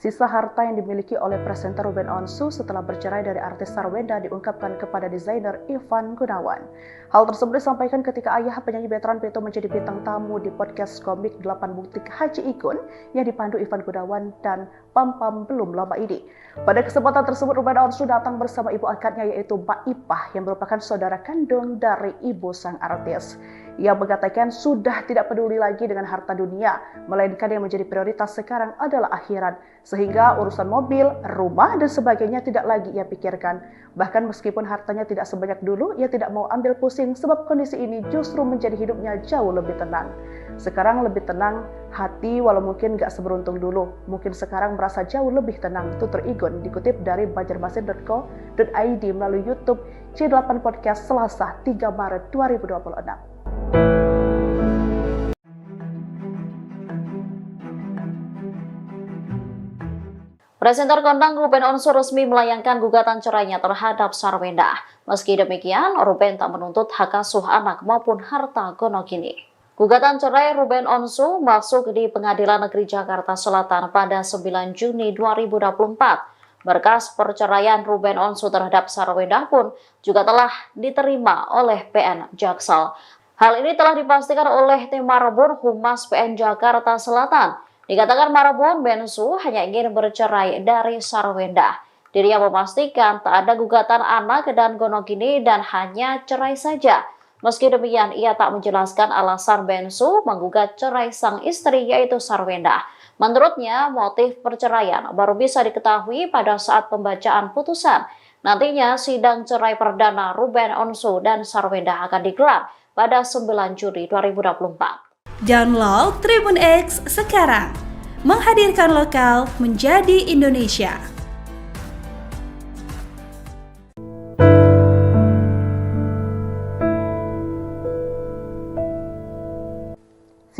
Sisa harta yang dimiliki oleh presenter Ruben Onsu setelah bercerai dari artis Sarwenda diungkapkan kepada desainer Ivan Gunawan. Hal tersebut disampaikan ketika ayah penyanyi veteran Peto menjadi bintang tamu di podcast komik 8 Butik Haji Ikun yang dipandu Ivan Gunawan dan Pam Pam belum lama ini. Pada kesempatan tersebut Ruben Onsu datang bersama ibu angkatnya yaitu Mbak Ipah yang merupakan saudara kandung dari ibu sang artis. Ia mengatakan sudah tidak peduli lagi dengan harta dunia, melainkan yang menjadi prioritas sekarang adalah akhirat. Sehingga urusan mobil, rumah, dan sebagainya tidak lagi ia pikirkan. Bahkan meskipun hartanya tidak sebanyak dulu, ia tidak mau ambil pusing sebab kondisi ini justru menjadi hidupnya jauh lebih tenang. Sekarang lebih tenang hati walau mungkin gak seberuntung dulu. Mungkin sekarang merasa jauh lebih tenang, tutur Igun dikutip dari banjarmasin.co.id melalui YouTube C8 Podcast Selasa 3 Maret 2026. Presenter kondang Ruben Onsu resmi melayangkan gugatan cerainya terhadap Sarwenda. Meski demikian, Ruben tak menuntut hak asuh anak maupun harta gonogini. Gugatan cerai Ruben Onsu masuk di Pengadilan Negeri Jakarta Selatan pada 9 Juni 2024. Berkas perceraian Ruben Onsu terhadap Sarwenda pun juga telah diterima oleh PN Jaksel. Hal ini telah dipastikan oleh tim Marbun Humas PN Jakarta Selatan. Dikatakan Marbun, Bensu hanya ingin bercerai dari Sarwenda. Dirinya memastikan tak ada gugatan anak dan gonogini dan hanya cerai saja. Meski demikian, ia tak menjelaskan alasan Bensu menggugat cerai sang istri yaitu Sarwenda. Menurutnya, motif perceraian baru bisa diketahui pada saat pembacaan putusan. Nantinya, sidang cerai perdana Ruben Onsu dan Sarwenda akan digelar pada 9 Juli 2024. Download Tribun X sekarang, menghadirkan lokal menjadi Indonesia.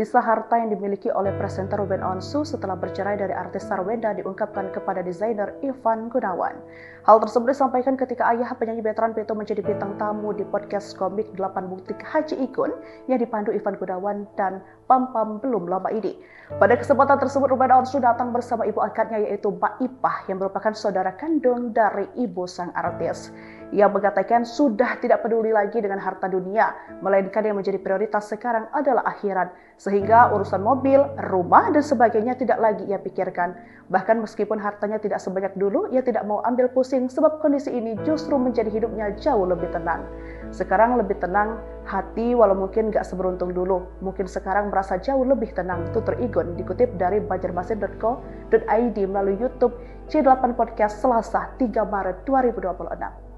Sisa harta yang dimiliki oleh presenter Ruben Onsu setelah bercerai dari artis Sarwenda diungkapkan kepada desainer Ivan Gunawan. Hal tersebut disampaikan ketika ayah penyanyi veteran Peto menjadi bintang tamu di podcast komik 8 Butik Haji Ikun yang dipandu Ivan Gunawan dan Pam Pam belum lama ini. Pada kesempatan tersebut Ruben Onsu datang bersama ibu angkatnya yaitu Mbak Ipah yang merupakan saudara kandung dari ibu sang artis. Ia mengatakan sudah tidak peduli lagi dengan harta dunia, melainkan yang menjadi prioritas sekarang adalah akhirat. Sehingga urusan mobil, rumah, dan sebagainya tidak lagi ia pikirkan. Bahkan meskipun hartanya tidak sebanyak dulu, ia tidak mau ambil pusing sebab kondisi ini justru menjadi hidupnya jauh lebih tenang. Sekarang lebih tenang hati walau mungkin gak seberuntung dulu. Mungkin sekarang merasa jauh lebih tenang, tutur Igun dikutip dari banjarmasin.co.id melalui YouTube C8 Podcast Selasa 3 Maret 2026.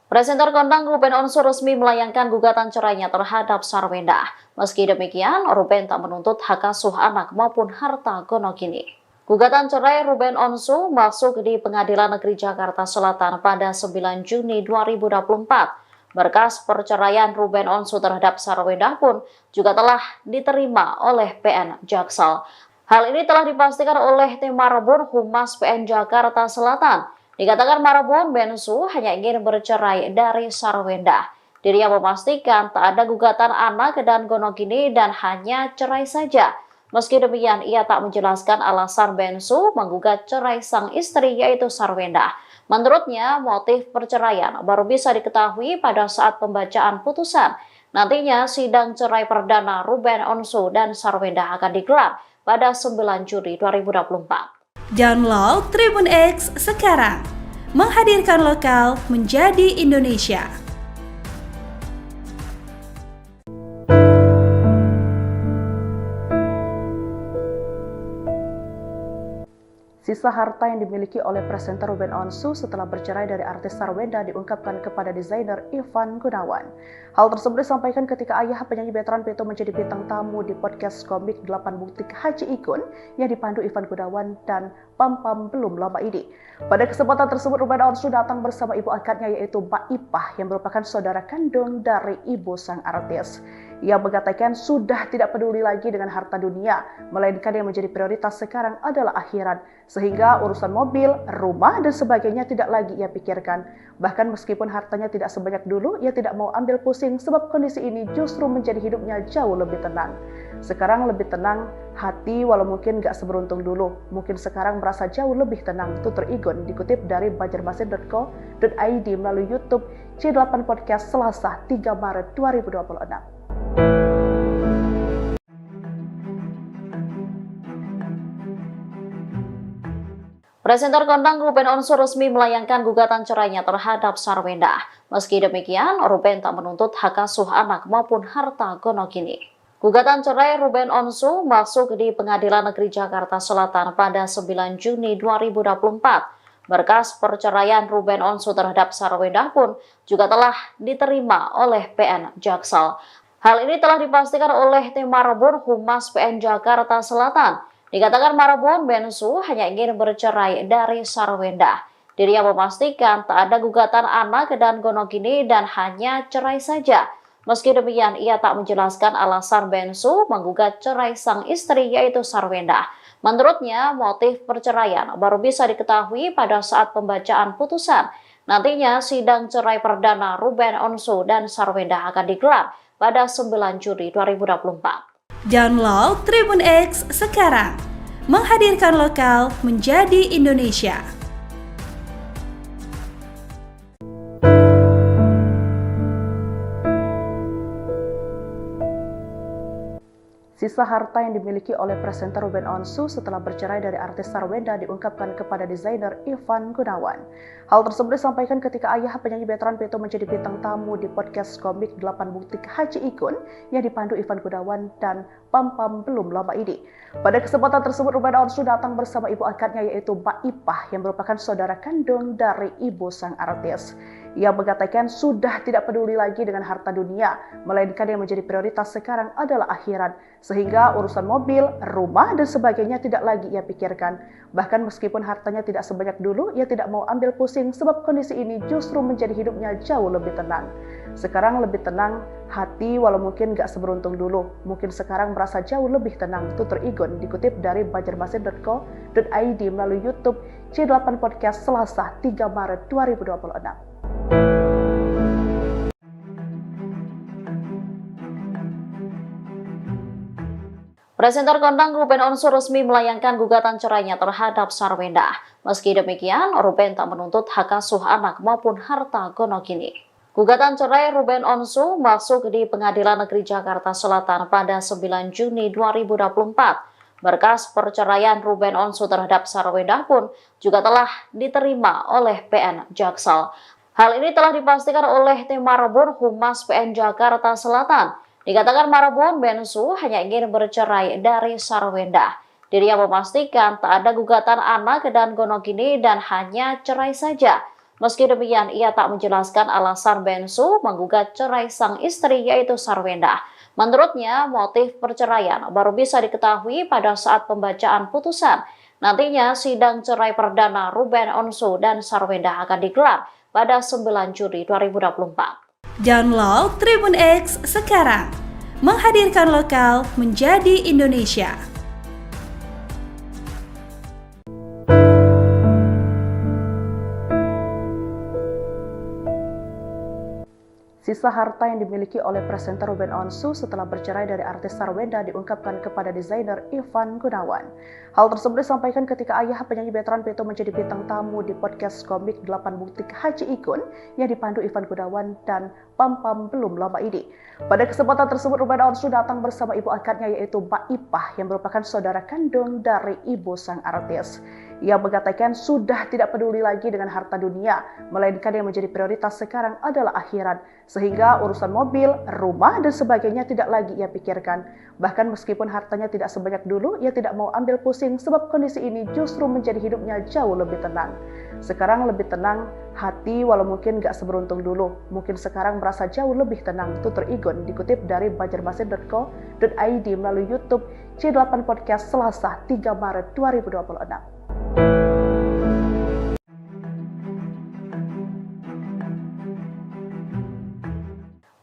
Presenter kondang Ruben Onsu resmi melayangkan gugatan cerainya terhadap Sarwenda. Meski demikian, Ruben tak menuntut hak asuh anak maupun harta gonogini. Gugatan cerai Ruben Onsu masuk di Pengadilan Negeri Jakarta Selatan pada 9 Juni 2024. Berkas perceraian Ruben Onsu terhadap Sarwenda pun juga telah diterima oleh PN Jaksel. Hal ini telah dipastikan oleh tim Marbun Humas PN Jakarta Selatan. Dikatakan Marbun, Bensu hanya ingin bercerai dari Sarwenda. Dirinya memastikan tak ada gugatan anak dan gonogini dan hanya cerai saja. Meski demikian, ia tak menjelaskan alasan Bensu menggugat cerai sang istri yaitu Sarwenda. Menurutnya, motif perceraian baru bisa diketahui pada saat pembacaan putusan. Nantinya, sidang cerai perdana Ruben Onsu dan Sarwenda akan digelar pada 9 Juli 2024. Download Tribun X sekarang, menghadirkan lokal menjadi Indonesia. Sisa harta yang dimiliki oleh presenter Ruben Onsu setelah bercerai dari artis Sarwenda diungkapkan kepada desainer Ivan Gunawan. Hal tersebut disampaikan ketika ayah penyanyi veteran Peto menjadi bintang tamu di podcast komik 8 Butik Haji Ikun yang dipandu Ivan Gunawan dan Pam Pam belum lama ini. Pada kesempatan tersebut Ruben Onsu datang bersama ibu angkatnya yaitu Mbak Ipah yang merupakan saudara kandung dari ibu sang artis. Ia mengatakan sudah tidak peduli lagi dengan harta dunia, melainkan yang menjadi prioritas sekarang adalah akhirat. Sehingga urusan mobil, rumah, dan sebagainya tidak lagi ia pikirkan. Bahkan meskipun hartanya tidak sebanyak dulu, ia tidak mau ambil pusing sebab kondisi ini justru menjadi hidupnya jauh lebih tenang. Sekarang lebih tenang hati walau mungkin gak seberuntung dulu. Mungkin sekarang merasa jauh lebih tenang, tutur Igun dikutip dari banjarmasin.co.id melalui YouTube C8 Podcast Selasa 3 Maret 2026. Presenter kondang Ruben Onsu resmi melayangkan gugatan cerainya terhadap Sarwenda. Meski demikian, Ruben tak menuntut hak asuh anak maupun harta gonogini. Gugatan cerai Ruben Onsu masuk di Pengadilan Negeri Jakarta Selatan pada 9 Juni 2024. Berkas perceraian Ruben Onsu terhadap Sarwenda pun juga telah diterima oleh PN Jaksel. Hal ini telah dipastikan oleh Tim Marbun Humas PN Jakarta Selatan. Dikatakan Marbun, Bensu hanya ingin bercerai dari Sarwenda. Dirinya memastikan tak ada gugatan anak dan gonogini dan hanya cerai saja. Meski demikian, ia tak menjelaskan alasan Bensu menggugat cerai sang istri yaitu Sarwenda. Menurutnya, motif perceraian baru bisa diketahui pada saat pembacaan putusan. Nantinya, sidang cerai perdana Ruben Onsu dan Sarwenda akan digelar pada 9 Juli 2024. Download Tribun X sekarang, menghadirkan lokal menjadi Indonesia. Sisa harta yang dimiliki oleh presenter Ruben Onsu setelah bercerai dari artis Sarwenda diungkapkan kepada desainer Ivan Gunawan. Hal tersebut disampaikan ketika ayah penyanyi veteran Peto menjadi bintang tamu di podcast komik 8 Butik Haji Ikun yang dipandu Ivan Gunawan dan Pam Pam belum lama ini. Pada kesempatan tersebut Ruben Onsu datang bersama ibu angkatnya yaitu Mbak Ipah yang merupakan saudara kandung dari ibu sang artis. Ia mengatakan sudah tidak peduli lagi dengan harta dunia, melainkan yang menjadi prioritas sekarang adalah akhirat. Sehingga urusan mobil, rumah, dan sebagainya tidak lagi ia pikirkan. Bahkan meskipun hartanya tidak sebanyak dulu, ia tidak mau ambil pusing sebab kondisi ini justru menjadi hidupnya jauh lebih tenang. Sekarang lebih tenang hati walau mungkin gak seberuntung dulu. Mungkin sekarang merasa jauh lebih tenang, tutur Igun dikutip dari banjarmasin.co.id melalui YouTube C8 Podcast Selasa 3 Maret 2026. Presenter kondang Ruben Onsu resmi melayangkan gugatan cerainya terhadap Sarwenda. Meski demikian, Ruben tak menuntut hak asuh anak maupun harta gonogini. Gugatan cerai Ruben Onsu masuk di Pengadilan Negeri Jakarta Selatan pada 9 Juni 2024. Berkas perceraian Ruben Onsu terhadap Sarwenda pun juga telah diterima oleh PN Jaksel. Hal ini telah dipastikan oleh Tim Marbun Humas PN Jakarta Selatan. Dikatakan Marbun, Bensu hanya ingin bercerai dari Sarwenda. Dirinya memastikan tak ada gugatan anak dan gonogini dan hanya cerai saja. Meski demikian, ia tak menjelaskan alasan Bensu menggugat cerai sang istri yaitu Sarwenda. Menurutnya, motif perceraian baru bisa diketahui pada saat pembacaan putusan. Nantinya, sidang cerai perdana Ruben Onsu dan Sarwenda akan digelar pada 9 Juli 2024. Download Tribun X sekarang, menghadirkan lokal menjadi Indonesia. Sisa harta yang dimiliki oleh presenter Ruben Onsu setelah bercerai dari artis Sarwenda diungkapkan kepada desainer Ivan Gunawan. Hal tersebut disampaikan ketika ayah penyanyi veteran Peto menjadi bintang tamu di podcast komik 8 Bukti Haji Ikun yang dipandu Ivan Gunawan dan Pam Pam belum lama ini. Pada kesempatan tersebut Ruben Onsu datang bersama ibu angkatnya yaitu Mbak Ipah yang merupakan saudara kandung dari ibu sang artis. Ia mengatakan sudah tidak peduli lagi dengan harta dunia, melainkan yang menjadi prioritas sekarang adalah akhirat. Sehingga urusan mobil, rumah, dan sebagainya tidak lagi ia pikirkan. Bahkan meskipun hartanya tidak sebanyak dulu, ia tidak mau ambil pusing sebab kondisi ini justru menjadi hidupnya jauh lebih tenang. Sekarang lebih tenang hati walau mungkin gak seberuntung dulu. Mungkin sekarang merasa jauh lebih tenang, tutur Igun dikutip dari banjarmasin.co.id melalui YouTube C8 Podcast Selasa 3 Maret 2026.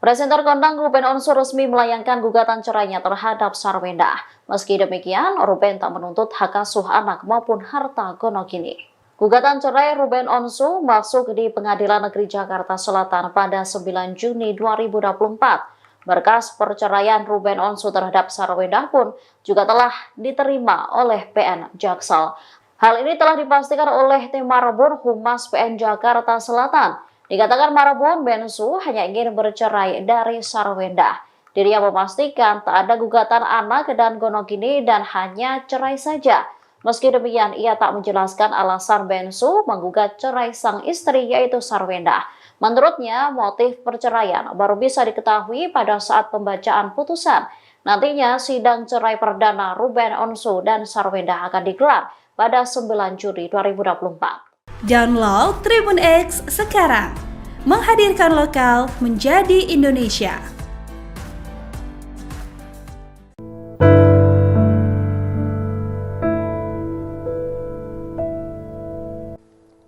Presenter kondang Ruben Onsu resmi melayangkan gugatan cerainya terhadap Sarwenda. Meski demikian, Ruben tak menuntut hak asuh anak maupun harta gonogini. Gugatan cerai Ruben Onsu masuk di Pengadilan Negeri Jakarta Selatan pada 9 Juni 2024. Berkas perceraian Ruben Onsu terhadap Sarwenda pun juga telah diterima oleh PN Jaksel. Hal ini telah dipastikan oleh Tim Marbun Humas PN Jakarta Selatan. Dikatakan Marbun Bensu hanya ingin bercerai dari Sarwenda. Dirinya memastikan tak ada gugatan anak dan gonogini dan hanya cerai saja. Meski demikian, ia tak menjelaskan alasan Bensu menggugat cerai sang istri yaitu Sarwenda. Menurutnya, motif perceraian baru bisa diketahui pada saat pembacaan putusan. Nantinya, sidang cerai perdana Ruben Onsu dan Sarwenda akan digelar pada 9 Juli 2024. Download Tribun X sekarang, menghadirkan lokal menjadi Indonesia.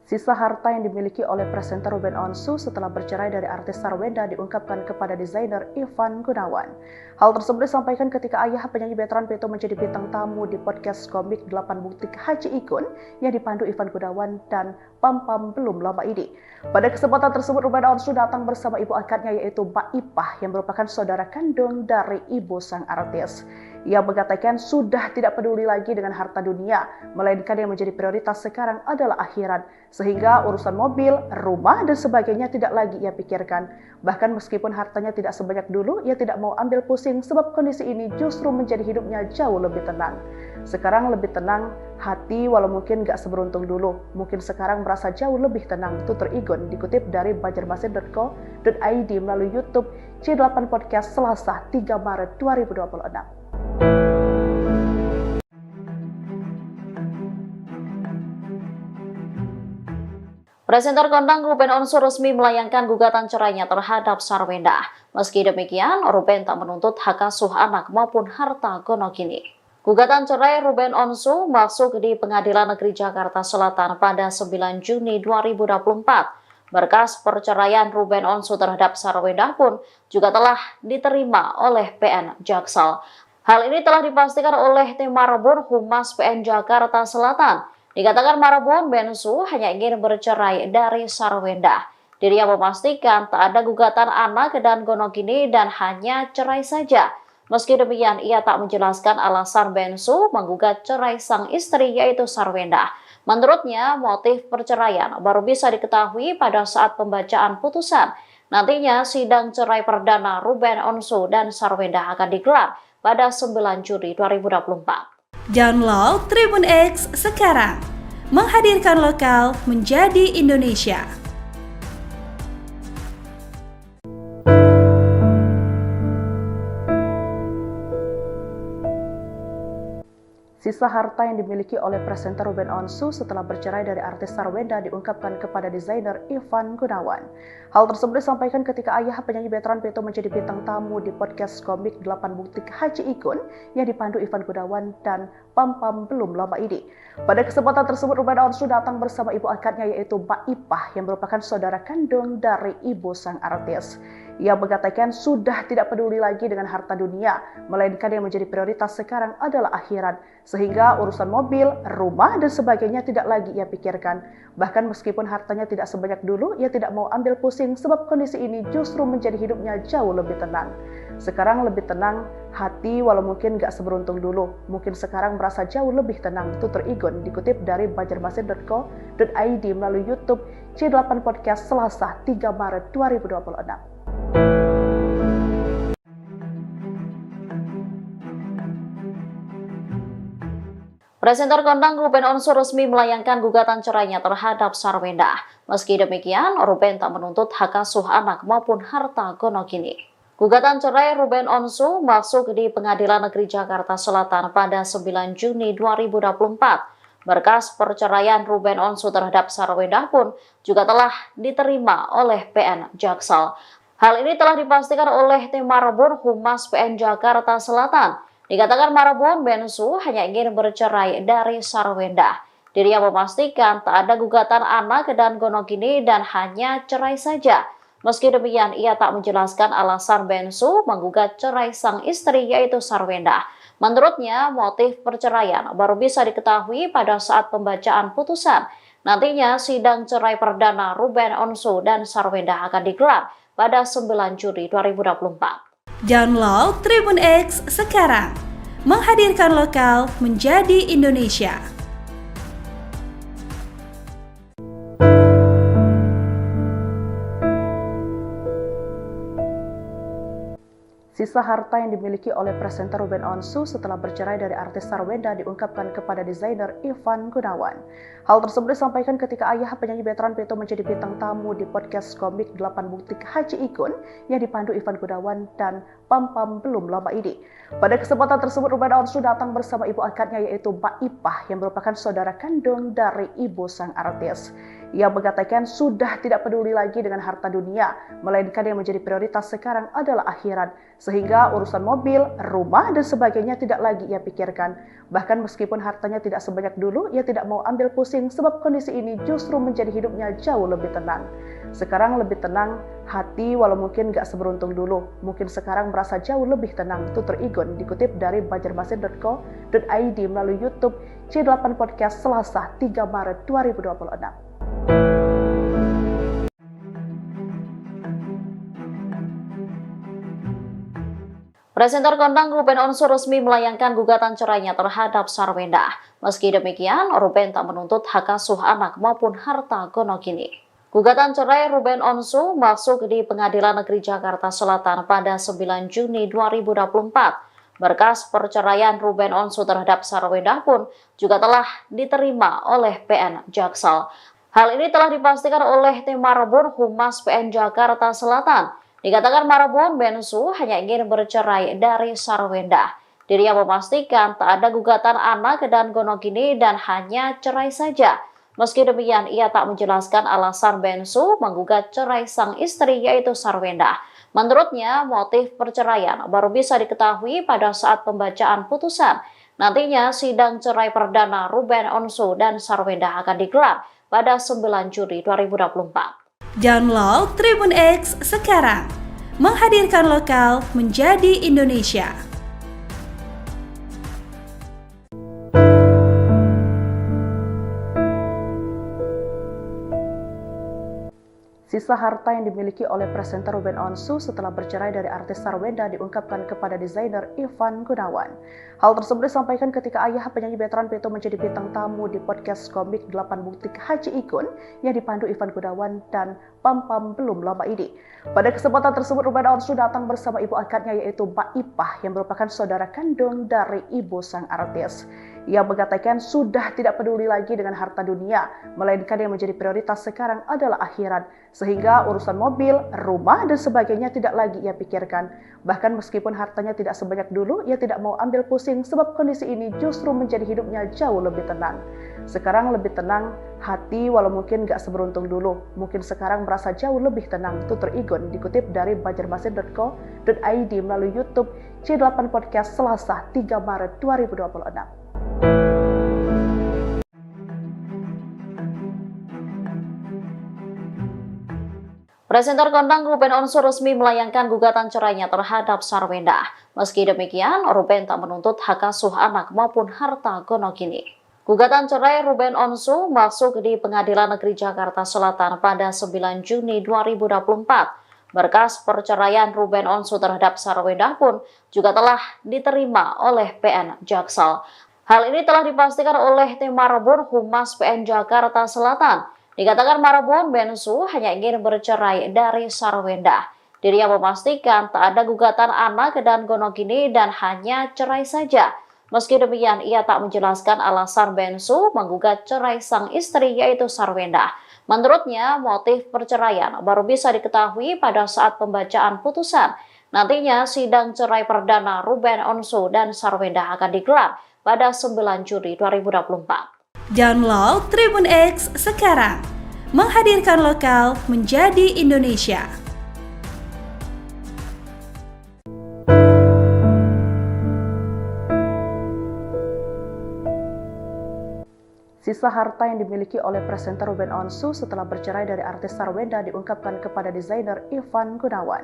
Sisa harta yang dimiliki oleh presenter Ruben Onsu setelah bercerai dari artis Sarwenda diungkapkan kepada desainer Ivan Gunawan. Hal tersebut disampaikan ketika ayah penyanyi veteran Peto menjadi bintang tamu di podcast komik 8 Bukti Haji Ikun yang dipandu Ivan Gunawan dan Pam Pam belum lama ini. Pada kesempatan tersebut Ruben Onsu datang bersama ibu angkatnya yaitu Mbak Ipah yang merupakan saudara kandung dari ibu sang artis. Ia mengatakan sudah tidak peduli lagi dengan harta dunia, melainkan yang menjadi prioritas sekarang adalah akhirat. Sehingga urusan mobil, rumah, dan sebagainya tidak lagi ia pikirkan. Bahkan meskipun hartanya tidak sebanyak dulu, ia tidak mau ambil pusing sebab kondisi ini justru menjadi hidupnya jauh lebih tenang. Sekarang lebih tenang hati walau mungkin gak seberuntung dulu. Mungkin sekarang merasa jauh lebih tenang, tutur Igun dikutip dari banjarmasin.co.id melalui YouTube C8 Podcast Selasa 3 Maret 2026. Presenter kondang Ruben Onsu resmi melayangkan gugatan cerainya terhadap Sarwenda. Meski demikian, Ruben tak menuntut hak asuh anak maupun harta gonogini. Gugatan cerai Ruben Onsu masuk di Pengadilan Negeri Jakarta Selatan pada 9 Juni 2024. Berkas perceraian Ruben Onsu terhadap Sarwenda pun juga telah diterima oleh PN Jaksel. Hal ini telah dipastikan oleh Tim Marbun Humas PN Jakarta Selatan. Dikatakan Marbun Bensu hanya ingin bercerai dari Sarwenda. Dirinya memastikan tak ada gugatan anak dan gonogini dan hanya cerai saja. Meski demikian, ia tak menjelaskan alasan Bensu menggugat cerai sang istri yaitu Sarwenda. Menurutnya, motif perceraian baru bisa diketahui pada saat pembacaan putusan. Nantinya, sidang cerai perdana Ruben Onsu dan Sarwenda akan digelar pada 9 Juli 2024. Download Tribun X sekarang, menghadirkan lokal menjadi Indonesia. Sisa harta yang dimiliki oleh presenter Ruben Onsu setelah bercerai dari artis Sarwenda diungkapkan kepada desainer Ivan Gunawan. Hal tersebut disampaikan ketika ayah penyanyi veteran Peto menjadi bintang tamu di podcast komik 8 Bukti Haji Ikun yang dipandu Ivan Gunawan dan Pam Pam belum lama ini. Pada kesempatan tersebut Ruben Onsu datang bersama ibu angkatnya yaitu Mbak Ipah yang merupakan saudara kandung dari ibu sang artis. Ia mengatakan sudah tidak peduli lagi dengan harta dunia, melainkan yang menjadi prioritas sekarang adalah akhirat. Sehingga urusan mobil, rumah, dan sebagainya tidak lagi ia pikirkan. Bahkan meskipun hartanya tidak sebanyak dulu, ia tidak mau ambil pusing sebab kondisi ini justru menjadi hidupnya jauh lebih tenang. Sekarang lebih tenang hati walau mungkin gak seberuntung dulu. Mungkin sekarang merasa jauh lebih tenang, tutur Igun dikutip dari banjarmasin.co.id melalui YouTube C8 Podcast Selasa 3 Maret 2026. Presenter kondang Ruben Onsu resmi melayangkan gugatan cerainya terhadap Sarwenda. Meski demikian, Ruben tak menuntut hak asuh anak maupun harta gonogini. Gugatan cerai Ruben Onsu masuk di Pengadilan Negeri Jakarta Selatan pada 9 Juni 2024. Berkas perceraian Ruben Onsu terhadap Sarwenda pun juga telah diterima oleh PN Jaksel. Hal ini telah dipastikan oleh tim Marbun Humas PN Jakarta Selatan. Dikatakan Marbun Bensu hanya ingin bercerai dari Sarwenda. Dirinya memastikan tak ada gugatan anak dan gonogini dan hanya cerai saja. Meski demikian, ia tak menjelaskan alasan Bensu menggugat cerai sang istri yaitu Sarwenda. Menurutnya, motif perceraian baru bisa diketahui pada saat pembacaan putusan. Nantinya, sidang cerai perdana Ruben Onsu dan Sarwenda akan digelar pada 9 Juli 2024. Download Tribun X sekarang, menghadirkan lokal menjadi Indonesia. Sisa harta yang dimiliki oleh presenter Ruben Onsu setelah bercerai dari artis Sarwenda diungkapkan kepada desainer Ivan Gunawan. Hal tersebut disampaikan ketika ayah penyanyi veteran Peto menjadi bintang tamu di podcast komik 8 Butik Haji Ikun yang dipandu Ivan Gunawan dan Pam Pam belum lama ini. Pada kesempatan tersebut Ruben Onsu datang bersama ibu angkatnya yaitu Mbak Ipah yang merupakan saudara kandung dari ibu sang artis. Ia mengatakan sudah tidak peduli lagi dengan harta dunia, melainkan yang menjadi prioritas sekarang adalah akhirat. Sehingga urusan mobil, rumah, dan sebagainya tidak lagi ia pikirkan. Bahkan meskipun hartanya tidak sebanyak dulu, ia tidak mau ambil pusing sebab kondisi ini justru menjadi hidupnya jauh lebih tenang. Sekarang lebih tenang hati walau mungkin gak seberuntung dulu. Mungkin sekarang merasa jauh lebih tenang, tutur Igun dikutip dari banjarmasin.co.id melalui YouTube C8 Podcast Selasa 3 Maret 2026. Presenter kondang Ruben Onsu resmi melayangkan gugatan cerainya terhadap Sarwenda. Meski demikian, Ruben tak menuntut hak asuh anak maupun harta gonogini. Gugatan cerai Ruben Onsu masuk di Pengadilan Negeri Jakarta Selatan pada 9 Juni 2024. Berkas perceraian Ruben Onsu terhadap Sarwenda pun juga telah diterima oleh PN Jaksel. Hal ini telah dipastikan oleh tim Marbun Humas PN Jakarta Selatan. Dikatakan Marbun Bensu hanya ingin bercerai dari Sarwenda. Dirinya memastikan tak ada gugatan anak dan gonogini dan hanya cerai saja. Meski demikian, ia tak menjelaskan alasan Bensu menggugat cerai sang istri yaitu Sarwenda. Menurutnya, motif perceraian baru bisa diketahui pada saat pembacaan putusan. Nantinya, sidang cerai perdana Ruben Onsu dan Sarwenda akan digelar pada 9 Juli 2024. Download Tribun X sekarang, menghadirkan lokal menjadi Indonesia. Sisa harta yang dimiliki oleh presenter Ruben Onsu setelah bercerai dari artis Sarwenda diungkapkan kepada desainer Ivan Gunawan. Hal tersebut disampaikan ketika ayah penyanyi veteran Peto menjadi bintang tamu di podcast komik 8 Butik Haji Ikun yang dipandu Ivan Gunawan dan Pam Pam belum lama ini. Pada kesempatan tersebut Ruben Onsu datang bersama ibu angkatnya yaitu Mbak Ipah yang merupakan saudara kandung dari ibu sang artis. Ia mengatakan sudah tidak peduli lagi dengan harta dunia, melainkan yang menjadi prioritas sekarang adalah akhirat. Sehingga urusan mobil, rumah, dan sebagainya tidak lagi ia pikirkan. Bahkan meskipun hartanya tidak sebanyak dulu, ia tidak mau ambil pusing sebab kondisi ini justru menjadi hidupnya jauh lebih tenang. Sekarang lebih tenang hati walau mungkin gak seberuntung dulu. Mungkin sekarang merasa jauh lebih tenang, tutur Igun dikutip dari banjarmasin.co.id melalui YouTube C8 Podcast Selasa 3 Maret 2026. Presenter kondang Ruben Onsu resmi melayangkan gugatan cerainya terhadap Sarwenda. Meski demikian, Ruben tak menuntut hak asuh anak maupun harta gonogini. Gugatan cerai Ruben Onsu masuk di Pengadilan Negeri Jakarta Selatan pada 9 Juni 2024. Berkas perceraian Ruben Onsu terhadap Sarwenda pun juga telah diterima oleh PN Jaksel. Hal ini telah dipastikan oleh tim Marbun Humas PN Jakarta Selatan. Dikatakan Marbun Bensu hanya ingin bercerai dari Sarwenda. Dirinya memastikan tak ada gugatan anak dan gonogini dan hanya cerai saja. Meski demikian, ia tak menjelaskan alasan Bensu menggugat cerai sang istri yaitu Sarwenda. Menurutnya, motif perceraian baru bisa diketahui pada saat pembacaan putusan. Nantinya, sidang cerai perdana Ruben Onsu dan Sarwenda akan digelar pada 9 Juli 2024. Download Tribun X sekarang, menghadirkan lokal menjadi Indonesia. Sisa harta yang dimiliki oleh presenter Ruben Onsu setelah bercerai dari artis Sarwenda diungkapkan kepada desainer Ivan Gunawan.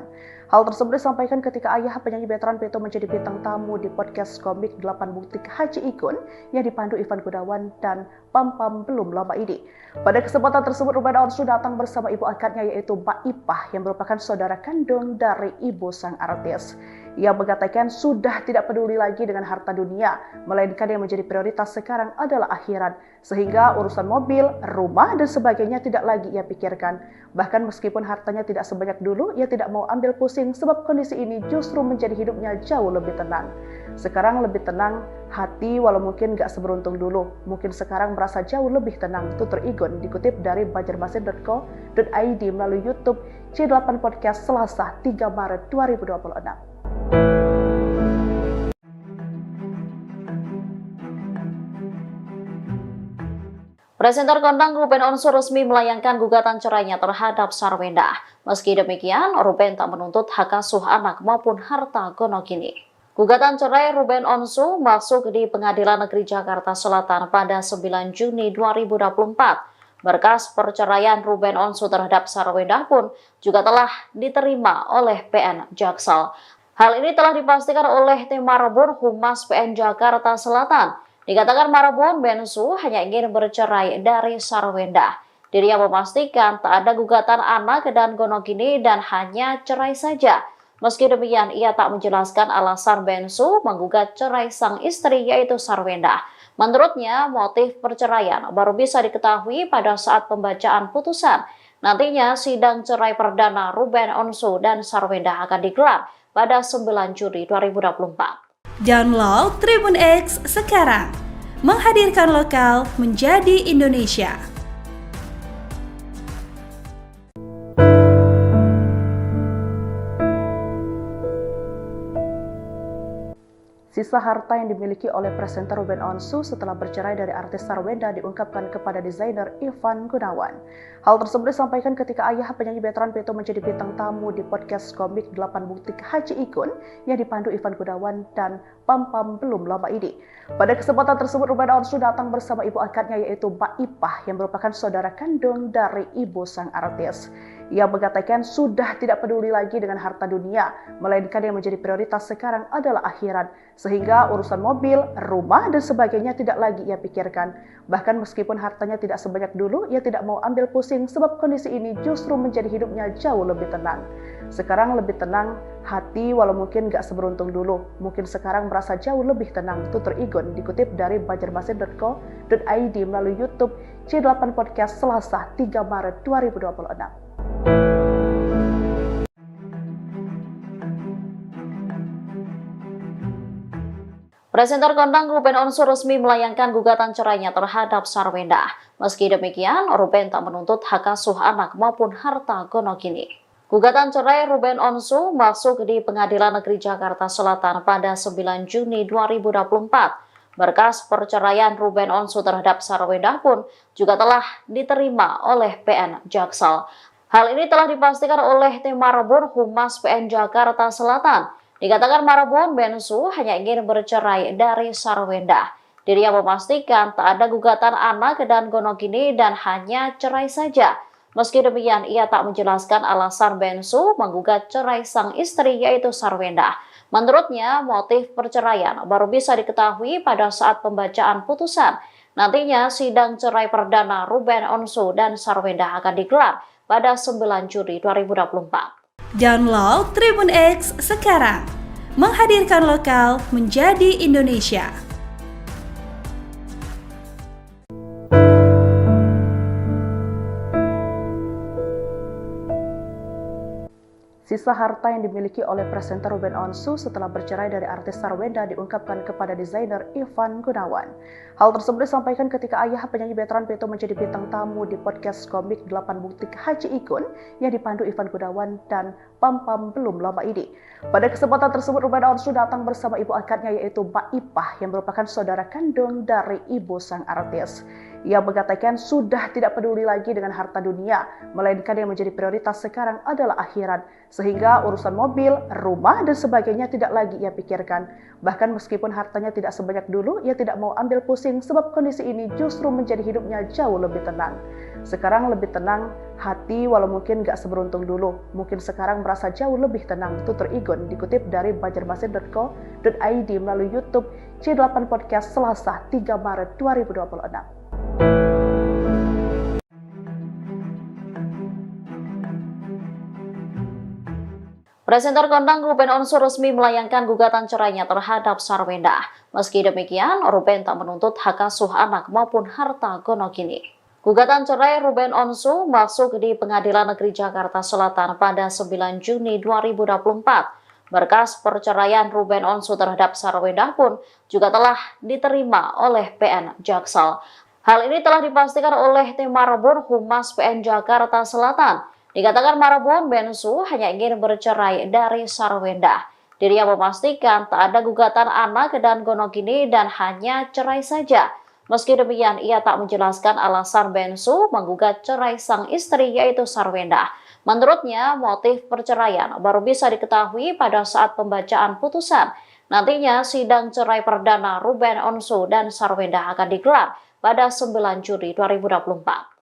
Hal tersebut disampaikan ketika ayah penyanyi veteran Peto menjadi bintang tamu di podcast komik 8 Butik Haji Ikun yang dipandu Ivan Gunawan dan Pam Pam belum lama ini. Pada kesempatan tersebut, Ruben Onsu datang bersama ibu angkatnya yaitu Mbak Ipah yang merupakan saudara kandung dari ibu sang artis. Ia mengatakan sudah tidak peduli lagi dengan harta dunia, melainkan yang menjadi prioritas sekarang adalah akhirat. Sehingga urusan mobil, rumah, dan sebagainya tidak lagi ia pikirkan. Bahkan meskipun hartanya tidak sebanyak dulu, ia tidak mau ambil pusing sebab kondisi ini justru menjadi hidupnya jauh lebih tenang. Sekarang lebih tenang hati walau mungkin gak seberuntung dulu. Mungkin sekarang merasa jauh lebih tenang, tutur Igun dikutip dari banjarmasin.co.id melalui YouTube C8 Podcast Selasa 3 Maret 2026. Presenter kondang Ruben Onsu resmi melayangkan gugatan cerainya terhadap Sarwenda. Meski demikian, Ruben tak menuntut hak asuh anak maupun harta gonogini. Gugatan cerai Ruben Onsu masuk di Pengadilan Negeri Jakarta Selatan pada 9 Juni 2024. Berkas perceraian Ruben Onsu terhadap Sarwenda pun juga telah diterima oleh PN Jaksel. Hal ini telah dipastikan oleh tim Marbun Humas PN Jakarta Selatan. Dikatakan Marbun Bensu hanya ingin bercerai dari Sarwenda. Dirinya memastikan tak ada gugatan anak dan gonogini dan hanya cerai saja. Meski demikian, ia tak menjelaskan alasan Bensu menggugat cerai sang istri yaitu Sarwenda. Menurutnya, motif perceraian baru bisa diketahui pada saat pembacaan putusan. Nantinya, sidang cerai perdana Ruben Onsu dan Sarwenda akan digelar pada 9 Juli 2024. Download Tribun X sekarang, menghadirkan lokal menjadi Indonesia. Sisa harta yang dimiliki oleh presenter Ruben Onsu setelah bercerai dari artis Sarwenda diungkapkan kepada desainer Ivan Gunawan. Hal tersebut disampaikan ketika ayah penyanyi veteran Peto menjadi bintang tamu di podcast komik 8 Butik Haji Ikun yang dipandu Ivan Gunawan dan Pam Pam belum lama ini. Pada kesempatan tersebut, Ruben Onsu datang bersama ibu angkatnya yaitu Mbak Ipah yang merupakan saudara kandung dari ibu sang artis. Ia mengatakan sudah tidak peduli lagi dengan harta dunia, melainkan yang menjadi prioritas sekarang adalah akhirat. Sehingga urusan mobil, rumah, dan sebagainya tidak lagi ia pikirkan. Bahkan meskipun hartanya tidak sebanyak dulu, ia tidak mau ambil pusing sebab kondisi ini justru menjadi hidupnya jauh lebih tenang. Sekarang lebih tenang hati walau mungkin gak seberuntung dulu. Mungkin sekarang merasa jauh lebih tenang, tutur Igun dikutip dari banjarmasin.co.id melalui YouTube C8 Podcast Selasa 3 Maret 2026. Presenter kondang Ruben Onsu resmi melayangkan gugatan cerainya terhadap Sarwenda. Meski demikian, Ruben tak menuntut hak asuh anak maupun harta gonogini. Gugatan cerai Ruben Onsu masuk di Pengadilan Negeri Jakarta Selatan pada 9 Juni 2024. Berkas perceraian Ruben Onsu terhadap Sarwenda pun juga telah diterima oleh PN Jaksel. Hal ini telah dipastikan oleh tim Marbun Humas PN Jakarta Selatan. Dikatakan Marbun Bensu hanya ingin bercerai dari Sarwenda. Dirinya memastikan tak ada gugatan anak dan gonogini dan hanya cerai saja. Meski demikian, ia tak menjelaskan alasan Bensu menggugat cerai sang istri yaitu Sarwenda. Menurutnya, motif perceraian baru bisa diketahui pada saat pembacaan putusan. Nantinya, sidang cerai perdana Ruben Onsu dan Sarwenda akan digelar pada 9 Juli 2024. Download Tribun X sekarang, menghadirkan lokal menjadi Indonesia. Sisa harta yang dimiliki oleh presenter Ruben Onsu setelah bercerai dari artis Sarwenda diungkapkan kepada desainer Ivan Gunawan. Hal tersebut disampaikan ketika ayah penyanyi veteran Peto menjadi bintang tamu di podcast komik 8 Butik Haji Ikun yang dipandu Ivan Gunawan dan Pam Pam belum lama ini. Pada kesempatan tersebut Ruben Onsu datang bersama ibu angkatnya yaitu Mbak Ipah yang merupakan saudara kandung dari ibu sang artis. Ia mengatakan sudah tidak peduli lagi dengan harta dunia, melainkan yang menjadi prioritas sekarang adalah akhirat. Sehingga urusan mobil, rumah, dan sebagainya tidak lagi ia pikirkan. Bahkan meskipun hartanya tidak sebanyak dulu, ia tidak mau ambil pusing sebab kondisi ini justru menjadi hidupnya jauh lebih tenang. Sekarang lebih tenang hati walau mungkin gak seberuntung dulu. Mungkin sekarang merasa jauh lebih tenang, tutur Igun dikutip dari banjarmasin.co.id melalui YouTube C8 Podcast Selasa 3 Maret 2026. Presenter kondang Ruben Onsu resmi melayangkan gugatan cerainya terhadap Sarwenda. Meski demikian, Ruben tak menuntut hak asuh anak maupun harta gonogini. Gugatan cerai Ruben Onsu masuk di Pengadilan Negeri Jakarta Selatan pada 9 Juni 2024. Berkas perceraian Ruben Onsu terhadap Sarwenda pun juga telah diterima oleh PN Jaksel. Hal ini telah dipastikan oleh tim Marbun Humas PN Jakarta Selatan. Dikatakan Marbun, Bensu hanya ingin bercerai dari Sarwenda. Dirinya memastikan tak ada gugatan anak dan gonogini dan hanya cerai saja. Meski demikian, ia tak menjelaskan alasan Bensu menggugat cerai sang istri yaitu Sarwenda. Menurutnya, motif perceraian baru bisa diketahui pada saat pembacaan putusan. Nantinya, sidang cerai perdana Ruben Onsu dan Sarwenda akan digelar pada 9 Juli 2024.